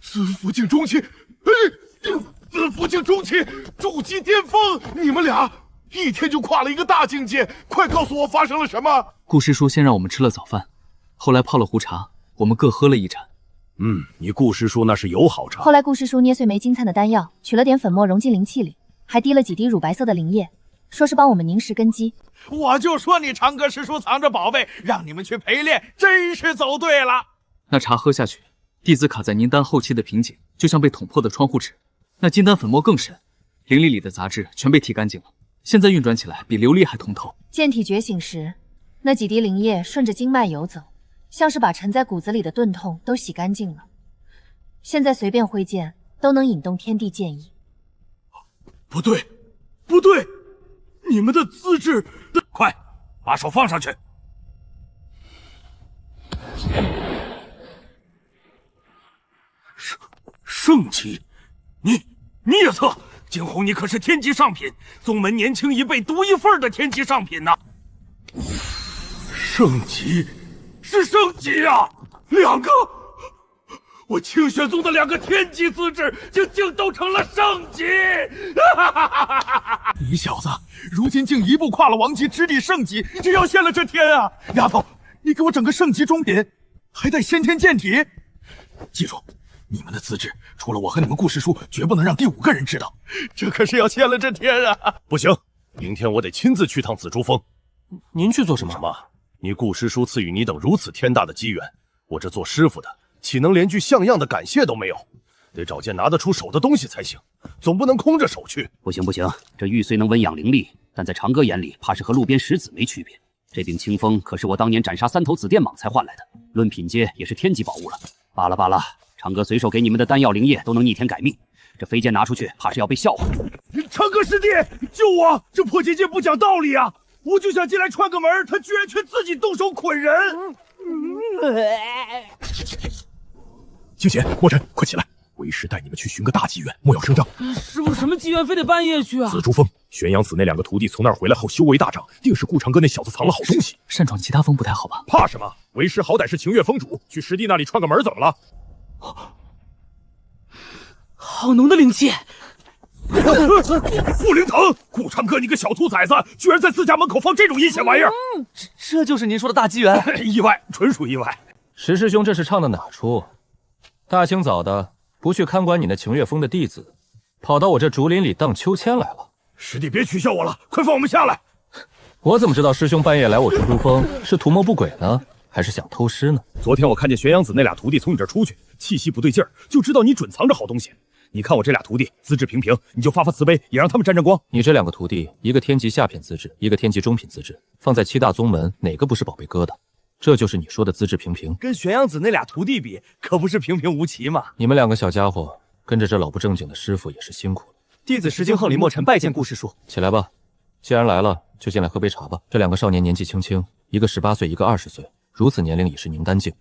紫福境中期，紫福境中期，筑基巅峰！你们俩一天就跨了一个大境界，快告诉我发生了什么？顾师叔先让我们吃了早饭，后来泡了壶茶，我们各喝了一盏。你顾师叔那是有好茶。后来顾师叔捏碎梅金灿的丹药，取了点粉末融进灵气里，还滴了几滴乳白色的灵液，说是帮我们凝实根基。我就说你长歌师叔藏着宝贝，让你们去陪练，真是走对了。那茶喝下去，弟子卡在凝丹后期的瓶颈，就像被捅破的窗户纸。那金丹粉末更深，灵力里的杂质全被剔干净了。现在运转起来比琉璃还通透。剑体觉醒时，那几滴灵液顺着经脉游走，像是把沉在骨子里的钝痛都洗干净了。现在随便挥剑都能引动天地剑意。不对，不对，你们的资质……快，把手放上去！圣级，你也测？惊鸿，你可是天级上品，宗门年轻一辈独一份的天级上品呐！圣级，是圣级啊！2个，我清玄宗的2个天级资质竟都成了圣级！你小子如今竟一步跨了王级，直抵圣级，这要现了这天啊！丫头，你给我整个圣级中品，还带先天剑体，记住。你们的资质，除了我和你们顾师叔，绝不能让第5个人知道。这可是要现了这天啊！不行，明天我得亲自去趟紫珠峰。您去做什么？什么？你顾师叔赐予你等如此天大的机缘，我这做师傅的岂能连句像样的感谢都没有？得找件拿得出手的东西才行，总不能空着手去。不行不行，这玉虽能温养灵力，但在长哥眼里，怕是和路边石子没区别。这柄清风可是我当年斩杀3头紫电蟒才换来的，论品阶也是天级宝物了。罢了罢了。长哥随手给你们的丹药灵液都能逆天改命，这飞剑拿出去，怕是要被笑话。长哥师弟，救我！这破结界不讲道理啊！我就想进来串个门，他居然却自己动手捆人。清闲、墨尘，快起来！为师带你们去寻个大机缘，莫要声张。师傅，什么机缘非得半夜去啊？紫珠峰，玄阳子那2个徒弟从那儿回来后修为大涨，定是顾长哥那小子藏了好东西。擅闯其他峰不太好吧？怕什么？为师好歹是晴月峰主，去师弟那里串个门怎么了？好浓的灵气！傅灵腾，顾长哥，你个小兔崽子，居然在自家门口放这种阴险玩意儿！这就是您说的大机缘？意外，纯属意外。石师兄这是唱的哪出？大清早的，不去看管你那晴月峰的弟子，跑到我这竹林里荡秋千来了。师弟，别取笑我了，快放我们下来！我怎么知道师兄半夜来我竹珠峰是图谋不轨呢？还是想偷师呢？昨天我看见玄阳子那俩徒弟从你这儿出去，气息不对劲儿，就知道你准藏着好东西。你看我这俩徒弟资质平平，你就发发慈悲，也让他们沾沾光。你这2个徒弟，一个天级下品资质，一个天级中品资质，放在7大宗门，哪个不是宝贝疙瘩？这就是你说的资质平平。跟玄阳子那俩徒弟比，可不是平平无奇嘛。你们2个小家伙跟着这老不正经的师傅也是辛苦了。弟子石京横李墨尘拜见顾师叔。起来吧，既然来了，就进来喝杯茶吧。这2个少年年纪轻轻，一个18岁，一个20岁。如此年龄已是宁丹境，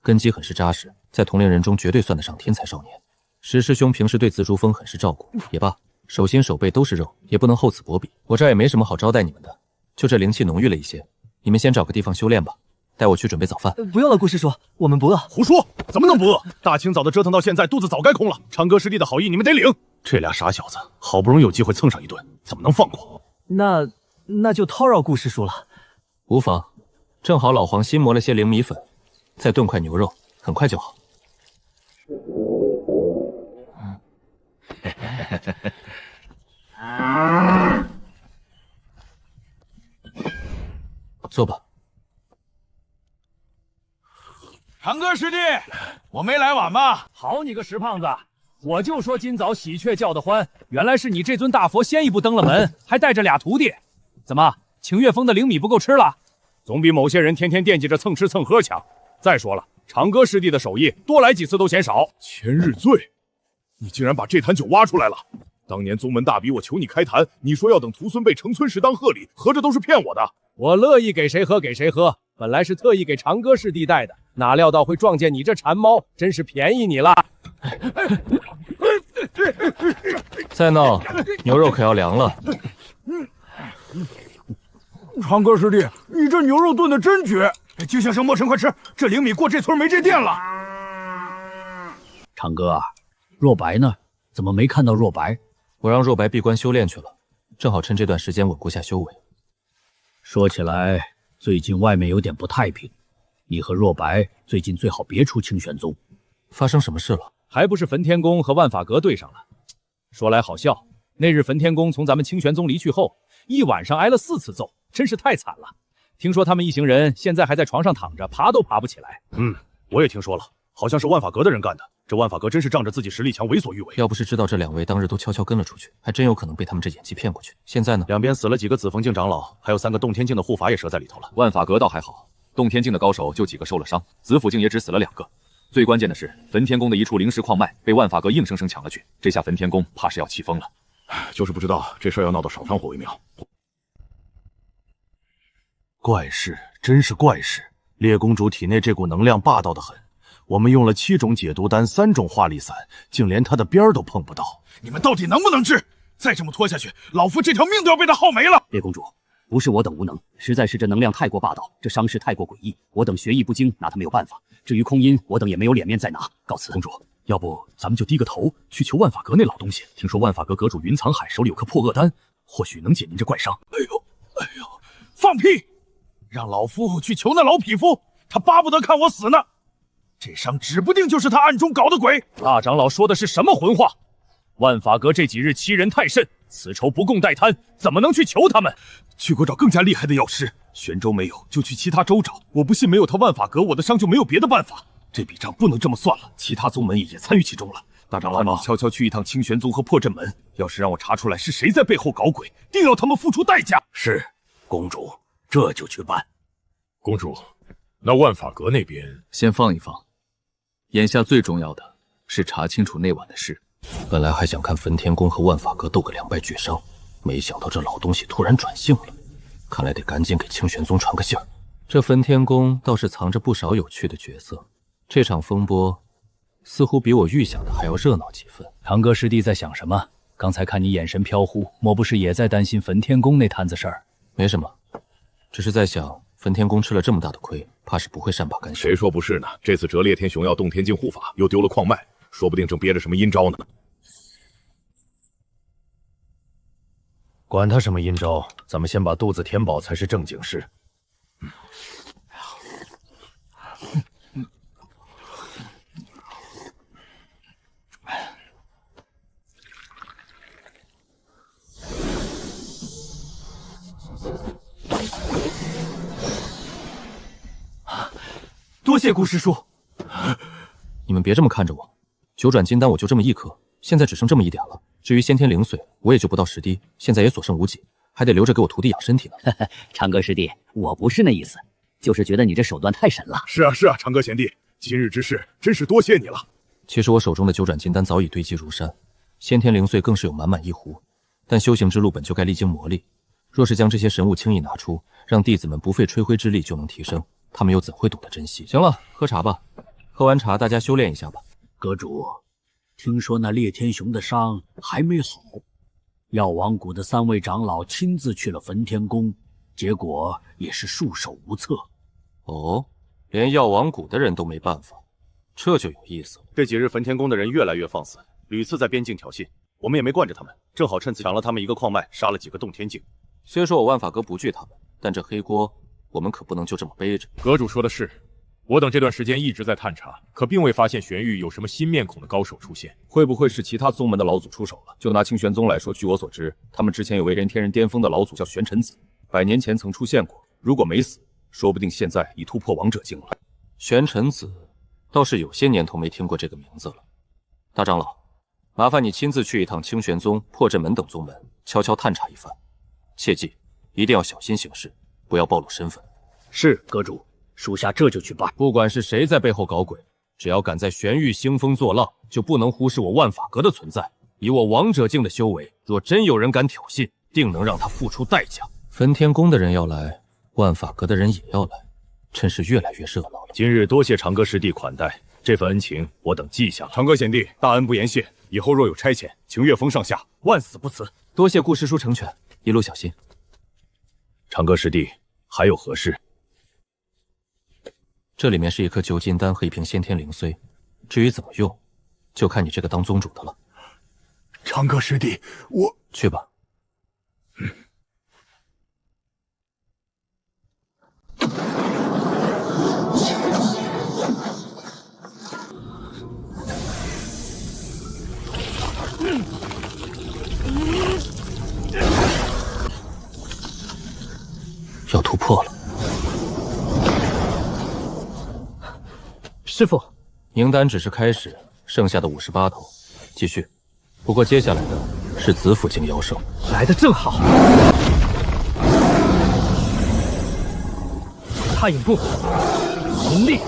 根基很是扎实，在同龄人中绝对算得上天才少年。石师兄平时对紫珠峰很是照顾，也罢，手心手背都是肉，也不能厚此薄彼。我这儿也没什么好招待你们的，就这灵气浓郁了一些，你们先找个地方修炼吧，带我去准备早饭。不用了，顾师叔，我们不饿。胡说，怎么能不饿？大清早的折腾到现在，肚子早该空了。长哥师弟的好意你们得领。这俩傻小子好不容易有机会蹭上一顿，怎么能放过？那就叨扰顾师叔了。无妨。正好老黄新磨了些灵米粉，再炖块牛肉，很快就好。坐吧。长哥师弟，我没来晚吧？好你个石胖子，我就说今早喜鹊叫得欢，原来是你这尊大佛先一步登了门，还带着俩徒弟。怎么，晴月峰的灵米不够吃了？总比某些人天天惦记着蹭吃蹭喝强。再说了，长哥师弟的手艺多来几次都嫌少。前日醉，你竟然把这坛酒挖出来了！当年宗门大比，我求你开坛，你说要等徒孙辈成村时当贺礼，合着都是骗我的。我乐意给谁喝给谁喝，本来是特意给长哥师弟带的，哪料到会撞见你这馋猫，真是便宜你了。再闹，牛肉可要凉了。长哥师弟，你这牛肉炖的真绝！金先生、墨尘，快吃，这灵米过这村没这店了。长哥，若白呢？怎么没看到若白？我让若白闭关修炼去了，正好趁这段时间稳固下修为。说起来，最近外面有点不太平，你和若白最近最好别出清玄宗。发生什么事了？还不是焚天宫和万法阁对上了。说来好笑，那日焚天宫从咱们清玄宗离去后，一晚上挨了4次揍，真是太惨了。听说他们一行人现在还在床上躺着，爬都爬不起来。我也听说了，好像是万法阁的人干的。这万法阁真是仗着自己实力强，为所欲为。要不是知道这2位当日都悄悄跟了出去，还真有可能被他们这演技骗过去。现在呢，两边死了几个紫凤境长老，还有3个洞天境的护法也折在里头了。万法阁倒还好，洞天境的高手就几个受了伤，紫府境也只死了2个。最关键的是，焚天宫的一处灵石矿脉被万法阁硬生生抢了去，这下焚天宫怕是要气疯了。就是不知道这事要闹到少团伙为妙。怪事，真是怪事！烈公主体内这股能量霸道的很，我们用了7种解毒丹、3种化力散，竟连她的边儿都碰不到。你们到底能不能治？再这么拖下去，老夫这条命都要被他耗没了。烈公主，不是我等无能，实在是这能量太过霸道，这伤势太过诡异，我等学艺不精，拿他没有办法。至于空音，我等也没有脸面再拿。告辞。公主，要不咱们就低个头去求万法阁那老东西。听说万法阁阁主云藏海手里有颗破厄丹，或许能解您这怪伤。哎呦，放屁！让老夫去求那老匹夫，他巴不得看我死呢。这伤指不定就是他暗中搞的鬼。大长老说的是什么混话？万法阁这几日欺人太甚，此仇不共戴摊，怎么能去求他们？去过找更加厉害的药师，玄州没有就去其他州找。我不信没有他万法阁，我的伤就没有别的办法。这笔账不能这么算了，其他宗门也参与其中了。大长老，你悄悄去一趟清玄宗和破阵门，要是让我查出来是谁在背后搞鬼，定要他们付出代价。是，公主，这就去办。公主，那万法阁那边先放一放，眼下最重要的是查清楚那晚的事。本来还想看焚天宫和万法阁斗个2败俱伤，没想到这老东西突然转性了，看来得赶紧给清玄宗传个信儿。这焚天宫倒是藏着不少有趣的角色，这场风波似乎比我预想的还要热闹几分。长歌师弟在想什么？刚才看你眼神飘忽，莫不是也在担心焚天宫那摊子事儿？没什么，只是在想焚天宫吃了这么大的亏，怕是不会善罢甘休。谁说不是呢？这次折裂天雄药洞天境护法，又丢了矿脉，说不定正憋着什么阴招呢。管他什么阴招，咱们先把肚子填饱才是正经事。多谢顾师叔。你们别这么看着我，9转金丹我就这么1颗，现在只剩这么一点了。至于先天灵髓，我也就不到10滴，现在也所剩无几，还得留着给我徒弟养身体呢。长歌师弟，我不是那意思，就是觉得你这手段太神了。是啊，长歌贤弟，今日之事真是多谢你了。其实我手中的9转金丹早已堆积如山，先天灵髓更是有满满1壶，但修行之路本就该历经磨砺，若是将这些神物轻易拿出，让弟子们不费吹灰之力就能提升，他们又怎会懂得珍惜？行了，喝茶吧。喝完茶，大家修炼一下吧。阁主，听说那烈天雄的伤还没好，药王谷的3位长老亲自去了焚天宫，结果也是束手无策。哦，连药王谷的人都没办法，这就有意思了。这几日焚天宫的人越来越放肆，屡次在边境挑衅，我们也没惯着他们，正好趁此抢了他们1个矿脉，杀了几个洞天境。虽说我万法阁不惧他们，但这黑锅我们可不能就这么背着。阁主说的是，我等这段时间一直在探查，可并未发现玄域有什么新面孔的高手出现。会不会是其他宗门的老祖出手了？就拿清玄宗来说，据我所知，他们之前有位天人巅峰的老祖叫玄尘子，100年前曾出现过，如果没死，说不定现在已突破王者境了。玄尘子倒是有些年头没听过这个名字了。大长老，麻烦你亲自去一趟清玄宗、破阵门等宗门，悄悄探查一番，切记一定要小心行事，不要暴露身份。是，阁主，属下这就去办。不管是谁在背后搞鬼，只要敢在玄域兴风作浪，就不能忽视我万法阁的存在。以我王者境的修为，若真有人敢挑衅，定能让他付出代价。焚天宫的人要来，万法阁的人也要来，真是越来越热闹了。今日多谢长歌师弟款待，这份恩情我等记下了。长歌贤弟，大恩不言谢，以后若有差遣，请岳峰上下，万死不辞。多谢顾师叔成全，一路小心。长歌师弟，还有何事？这里面是1颗9金丹和1瓶先天灵髓，至于怎么用，就看你这个当宗主的了。长歌师弟，我去吧。要突破了。师父，宁丹只是开始，剩下的58头，继续。不过接下来的是子府境妖兽，来的正好。踏影步，灵力。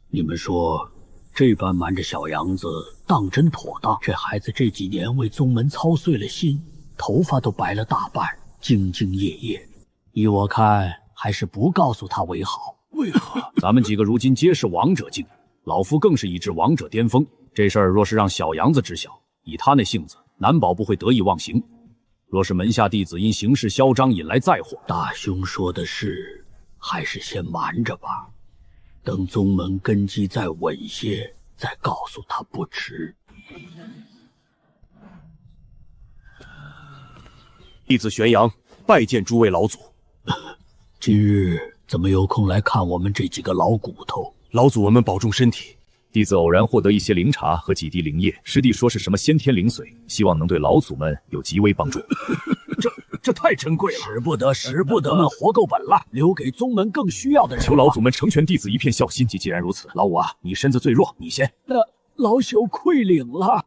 你们说，这般瞒着小杨子当真妥当？这孩子这几年为宗门操碎了心，头发都白了大半，兢兢业业。依我看，还是不告诉他为好。为何？咱们几个如今皆是王者境，老夫更是已至王者巅峰。这事儿若是让小杨子知晓，以他那性子，难保不会得意忘形。若是门下弟子因行事嚣张引来灾祸，大兄说的是，还是先瞒着吧。等宗门根基再稳些，再告诉他不迟。弟子玄阳拜见诸位老祖。今日怎么有空来看我们这几个老骨头？老祖，我们保重身体。弟子偶然获得一些灵茶和几滴灵液，师弟说是什么先天灵髓，希望能对老祖们有极为帮助。这太珍贵了，使不得，们活够本了，留给宗门更需要的人。求老祖们成全弟子一片孝心。既然如此，老五啊，你身子最弱，你先。那老朽愧领了。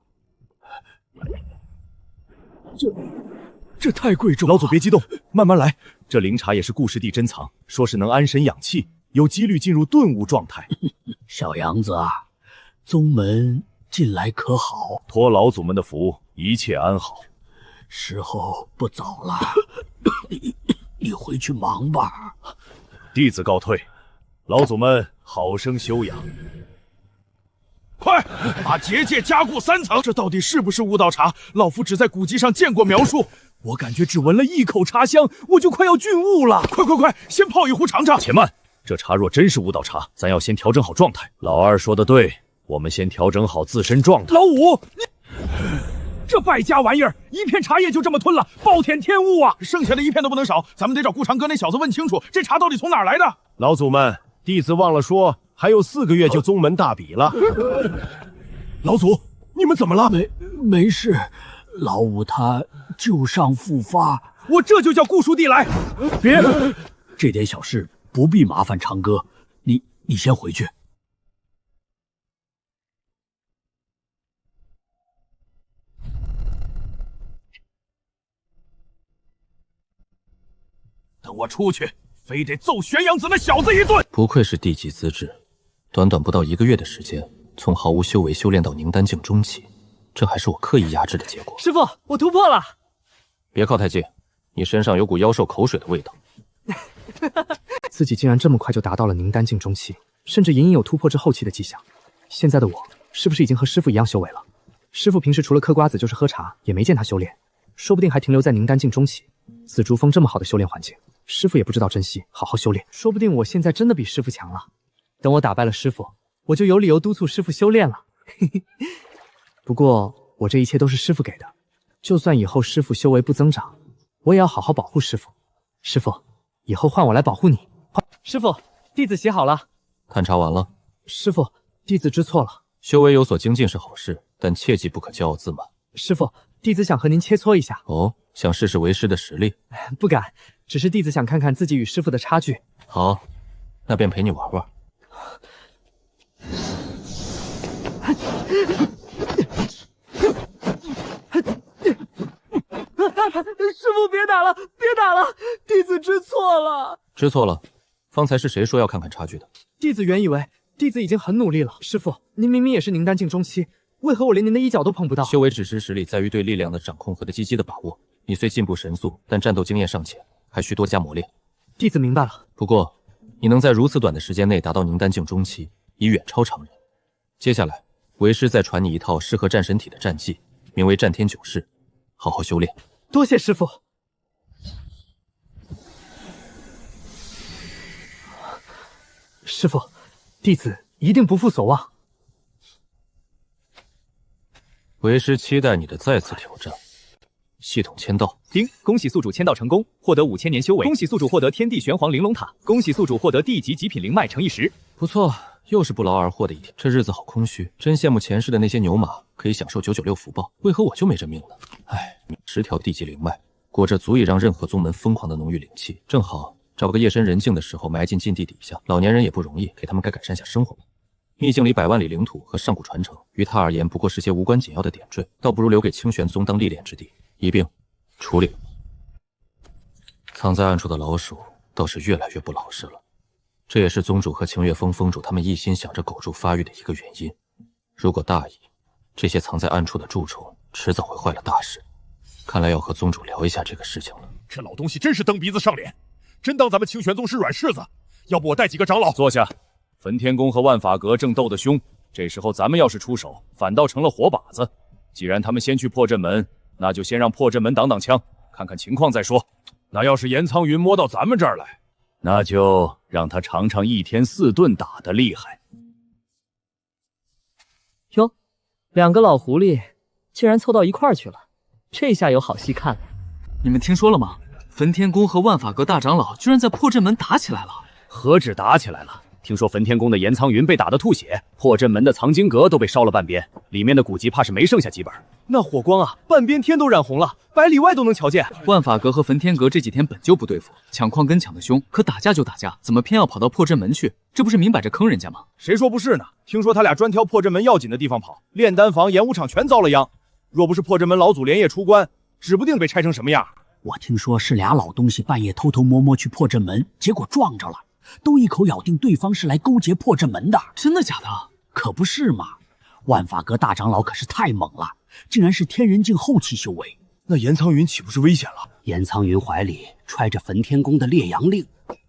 这太贵重了。老祖别激动，慢慢来。这灵茶也是顾师弟珍藏，说是能安神养气，有几率进入顿悟状态。小杨子啊，宗门近来可好？托老祖们的福，一切安好。时候不早了，你回去忙吧。弟子告退，老祖们好生休养。快把结界加固3层！这到底是不是悟道茶？老夫只在古籍上见过描述，我感觉只闻了一口茶香，我就快要俊悟了。快，先泡一壶尝尝。且慢，这茶若真是悟道茶，咱要先调整好状态。老二说的对，我们先调整好自身状态。老五，你这败家玩意儿，一片茶叶就这么吞了，暴殄天物啊！剩下的一片都不能少，咱们得找顾长哥那小子问清楚，这茶到底从哪儿来的。老祖们，弟子忘了说，还有4个月就宗门大比了。老祖，你们怎么了？没事，老五他旧伤复发。我这就叫顾叔弟来。别，这点小事不必麻烦长哥，你先回去。等我出去，非得揍玄阳子那小子一顿。不愧是地级资质，短短不到1个月的时间，从毫无修为修炼到凝丹境中期，这还是我刻意压制的结果。师傅，我突破了！别靠太近，你身上有股妖兽口水的味道。自己竟然这么快就达到了凝丹境中期，甚至隐隐有突破至后期的迹象。现在的我，是不是已经和师傅一样修为了？师傅平时除了嗑瓜子就是喝茶，也没见他修炼，说不定还停留在凝丹境中期。紫竹峰这么好的修炼环境，师傅也不知道珍惜，好好修炼。说不定我现在真的比师傅强了。等我打败了师傅，我就有理由督促师傅修炼了。不过我这一切都是师傅给的，就算以后师傅修为不增长，我也要好好保护师傅。师傅，以后换我来保护你。师傅，弟子洗好了。探查完了。师傅，弟子知错了。修为有所精进是好事，但切记不可骄傲自满。师傅，弟子想和您切磋一下。哦，想试试为师的实力？不敢，只是弟子想看看自己与师傅的差距。好，那便陪你玩玩。师傅别打了，别打了，弟子知错了。知错了？方才是谁说要看看差距的？弟子原以为弟子已经很努力了。师傅，您明明也是凝丹境中期，为何我连您的衣角都碰不到？修为只是实力在于对力量的掌控和对击机的把握。你虽进步神速，但战斗经验尚浅，还需多加磨练。弟子明白了。不过，你能在如此短的时间内达到凝丹境中期，已远超常人。接下来，为师再传你一套适合战神体的战技，名为战天九式，好好修炼。多谢师傅。师傅，弟子一定不负所望。为师期待你的再次挑战。系统签到。丁，恭喜宿主签到成功，获得5000年修为。恭喜宿主获得天地玄黄玲珑塔。恭喜宿主获得地级极品灵脉乘以10。不错，又是不劳而获的一天。这日子好空虚，真羡慕前世的那些牛马可以享受996福报，为何我就没这命呢？哎，10条地级灵脉，裹着足以让任何宗门疯狂的浓郁灵气，正好找个夜深人静的时候埋进禁地底下。老年人也不容易，给他们改善下生活。秘境里100万里领土和上古传承，于他而言不过是些无关紧要的点缀，倒不如留给清玄宗当历练之地，一并处理。藏在暗处的老鼠倒是越来越不老实了，这也是宗主和清月峰主他们一心想着苟住发育的一个原因。如果大意，这些藏在暗处的蛀虫迟早会坏了大事。看来要和宗主聊一下这个事情了。这老东西真是蹬鼻子上脸，真当咱们清玄宗是软柿子。要不我带几个长老坐下。焚天宫和万法阁正斗得凶，这时候咱们要是出手，反倒成了活靶子。既然他们先去破阵门，那就先让破阵门挡挡枪，看看情况再说。那要是严苍云摸到咱们这儿来，那就让他尝尝1天4顿打的厉害。哟，2个老狐狸竟然凑到一块儿去了，这下有好戏看了。你们听说了吗？焚天宫和万法阁大长老居然在破阵门打起来了。何止打起来了？听说焚天宫的严苍云被打得吐血，破阵门的藏经阁都被烧了半边，里面的古籍怕是没剩下几本。那火光啊，半边天都染红了，100里外都能瞧见。万法阁和焚天阁这几天本就不对付，抢矿跟抢得凶，可打架就打架，怎么偏要跑到破阵门去？这不是明摆着坑人家吗？谁说不是呢？听说他俩专挑破阵门要紧的地方跑，炼丹房、演武场全遭了殃。若不是破阵门老祖连夜出关，指不定被拆成什么样。我听说是俩老东西半夜偷偷摸摸去破阵门，结果撞着了，都一口咬定对方是来勾结破阵门的。真的假的？可不是嘛！万法阁大长老可是太猛了，竟然是天人境后期修为。那严苍云岂不是危险了？严苍云怀里揣着焚天宫的烈阳令，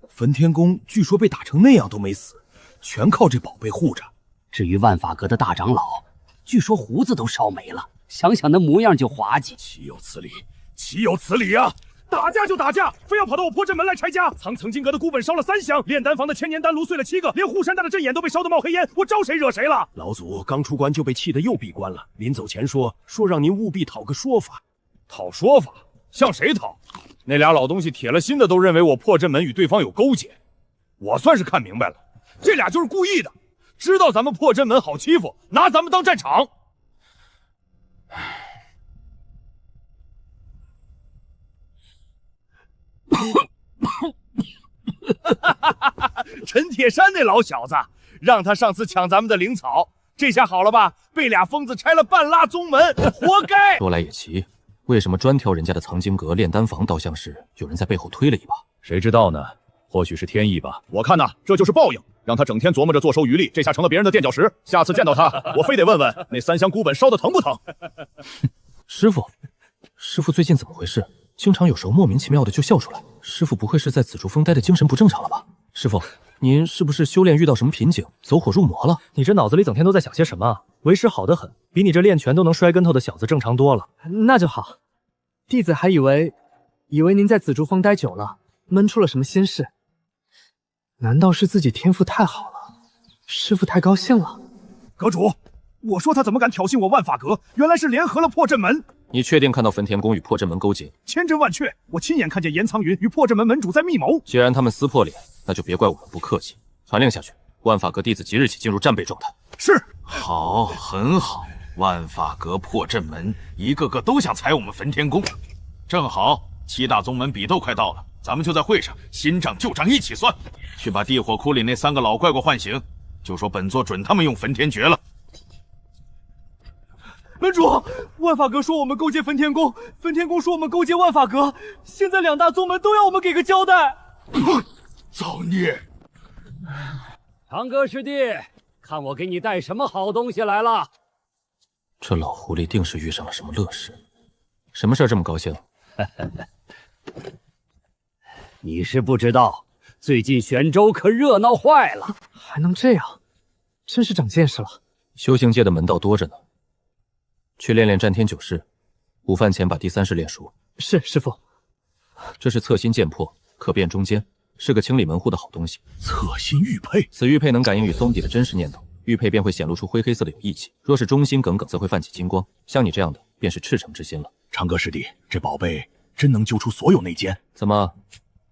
焚天宫据说被打成那样都没死，全靠这宝贝护着。至于万法阁的大长老，据说胡子都烧没了，想想那模样就滑稽。岂有此理！岂有此理啊！打架就打架，非要跑到我破阵门来拆家。藏经阁的孤本烧了3箱，炼丹房的千年丹炉碎了7个，连护山大的阵眼都被烧得冒黑烟。我招谁惹谁了？老祖刚出关就被气得又闭关了，临走前说让您务必讨个说法。讨说法？向谁讨？那俩老东西铁了心的都认为我破阵门与对方有勾结。我算是看明白了，这俩就是故意的，知道咱们破阵门好欺负，拿咱们当战场。陈铁山那老小子，让他上次抢咱们的灵草，这下好了吧？被俩疯子拆了半拉宗门，活该！说来也奇，为什么专挑人家的藏经阁、炼丹房，倒像是有人在背后推了一把？谁知道呢？或许是天意吧。我看呐，这就是报应，让他整天琢磨着坐收渔利，这下成了别人的垫脚石。下次见到他，我非得问问那3箱孤本烧得疼不疼。师傅最近怎么回事？经常有时候莫名其妙的就笑出来。师傅不会是在紫竹峰待的精神不正常了吧？师傅，您是不是修炼遇到什么瓶颈，走火入魔了？你这脑子里整天都在想些什么？为师好得很，比你这练拳都能摔跟头的小子正常多了。那就好，弟子还以为您在紫竹峰待久了，闷出了什么心事。难道是自己天赋太好了，师傅太高兴了？阁主，我说他怎么敢挑衅我万法阁，原来是联合了破阵门。你确定看到焚天宫与破阵门勾结？千真万确，我亲眼看见严苍云与破阵门门主在密谋。既然他们撕破脸，那就别怪我们不客气。传令下去，万法阁弟子即日起进入战备状态。是。好，很好。万法阁、破阵门，一个个都想踩我们焚天宫。正好7大宗门比斗快到了，咱们就在会上新账旧账一起算。去把地火窟里那3个老怪怪唤醒，就说本座准他们用焚天诀了。门主，万法阁说我们勾结焚天宫，焚天宫说我们勾结万法阁，现在2大宗门都要我们给个交代。造孽！长歌师弟，看我给你带什么好东西来了。这老狐狸定是遇上了什么乐事，什么事儿这么高兴？你是不知道，最近玄州可热闹坏了。还能这样，真是长见识了。修行界的门道多着呢。去练练战天9式，午饭前把第3式练熟。是，师父。这是侧心剑魄，可变中间，是个清理门户的好东西。侧心玉佩，此玉佩能感应与宗底的真实念头，玉佩便会显露出灰黑色的有义气。若是忠心耿耿，则会泛起金光。像你这样的，便是赤诚之心了。长歌师弟，这宝贝真能揪出所有内奸？怎么，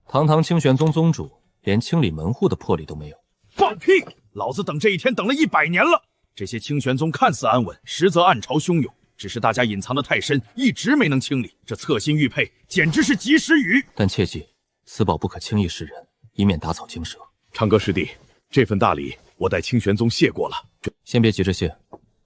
堂堂清玄宗宗主，连清理门户的魄力都没有？放屁！老子等这一天等了100年了。这些清玄宗看似安稳，实则暗潮汹涌。只是大家隐藏的太深，一直没能清理。这侧心玉佩简直是及时雨。但切记，此宝不可轻易示人，以免打草惊蛇。长歌师弟，这份大礼我代清玄宗谢过了。先别急着谢，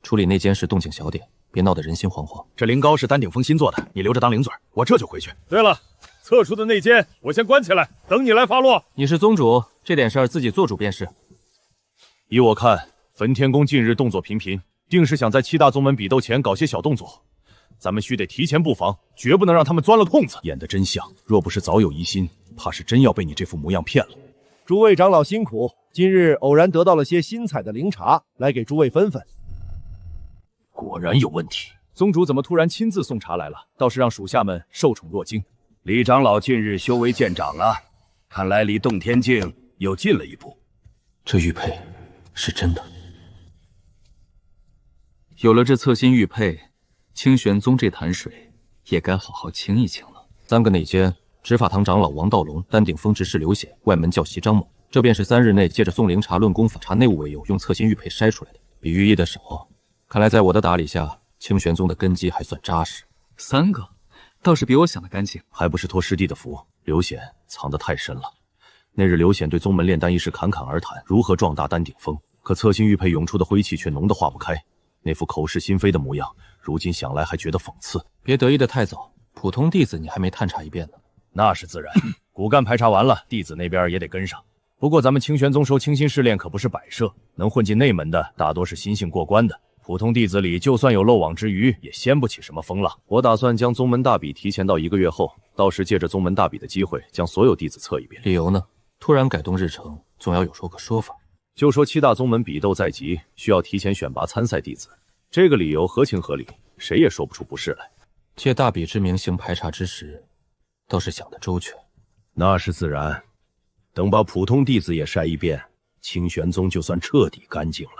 处理那间事动静小点，别闹得人心惶惶。这灵膏是丹顶峰新做的，你留着当零嘴，我这就回去。对了，侧出的那间我先关起来，等你来发落。你是宗主，这点事儿自己做主便是。依我看，焚天宫近日动作频频，定是想在7大宗门比斗前搞些小动作。咱们须得提前布防，绝不能让他们钻了空子。演得真像，若不是早有疑心，怕是真要被你这副模样骗了。诸位长老辛苦，今日偶然得到了些新采的灵茶，来给诸位分分。果然有问题，宗主怎么突然亲自送茶来了？倒是让属下们受宠若惊。李长老近日修为见长啊，看来离洞天境又近了一步。这玉佩是真的。有了这侧心玉佩，清玄宗这潭水也该好好清一清了。3个内奸，执法堂长老王道龙、丹顶峰执事刘显、外门教习张猛，这便是3日内借着送灵茶论功法、查内务为由，用侧心玉佩筛出来的，比寓意的少。看来在我的打理下，清玄宗的根基还算扎实。3个，倒是比我想的干净。还不是托师弟的福，刘显藏得太深了。那日刘显对宗门炼丹一事侃侃而谈，如何壮大丹顶峰，可侧心玉佩涌出的灰气却浓得化不开。那副口是心非的模样，如今想来还觉得讽刺。别得意的太早，普通弟子你还没探查一遍呢。那是自然，骨干排查完了，弟子那边也得跟上。不过咱们清玄宗收清心试炼可不是摆设，能混进内门的大多是心性过关的。普通弟子里，就算有漏网之鱼，也掀不起什么风浪。我打算将宗门大比提前到1个月后，到时借着宗门大比的机会，将所有弟子测一遍。理由呢？突然改动日程，总要有个说法。就说7大宗门比斗在即，需要提前选拔参赛弟子，这个理由合情合理，谁也说不出不是来。借大比之名行排查之时，倒是想得周全。那是自然，等把普通弟子也筛一遍，清玄宗就算彻底干净了。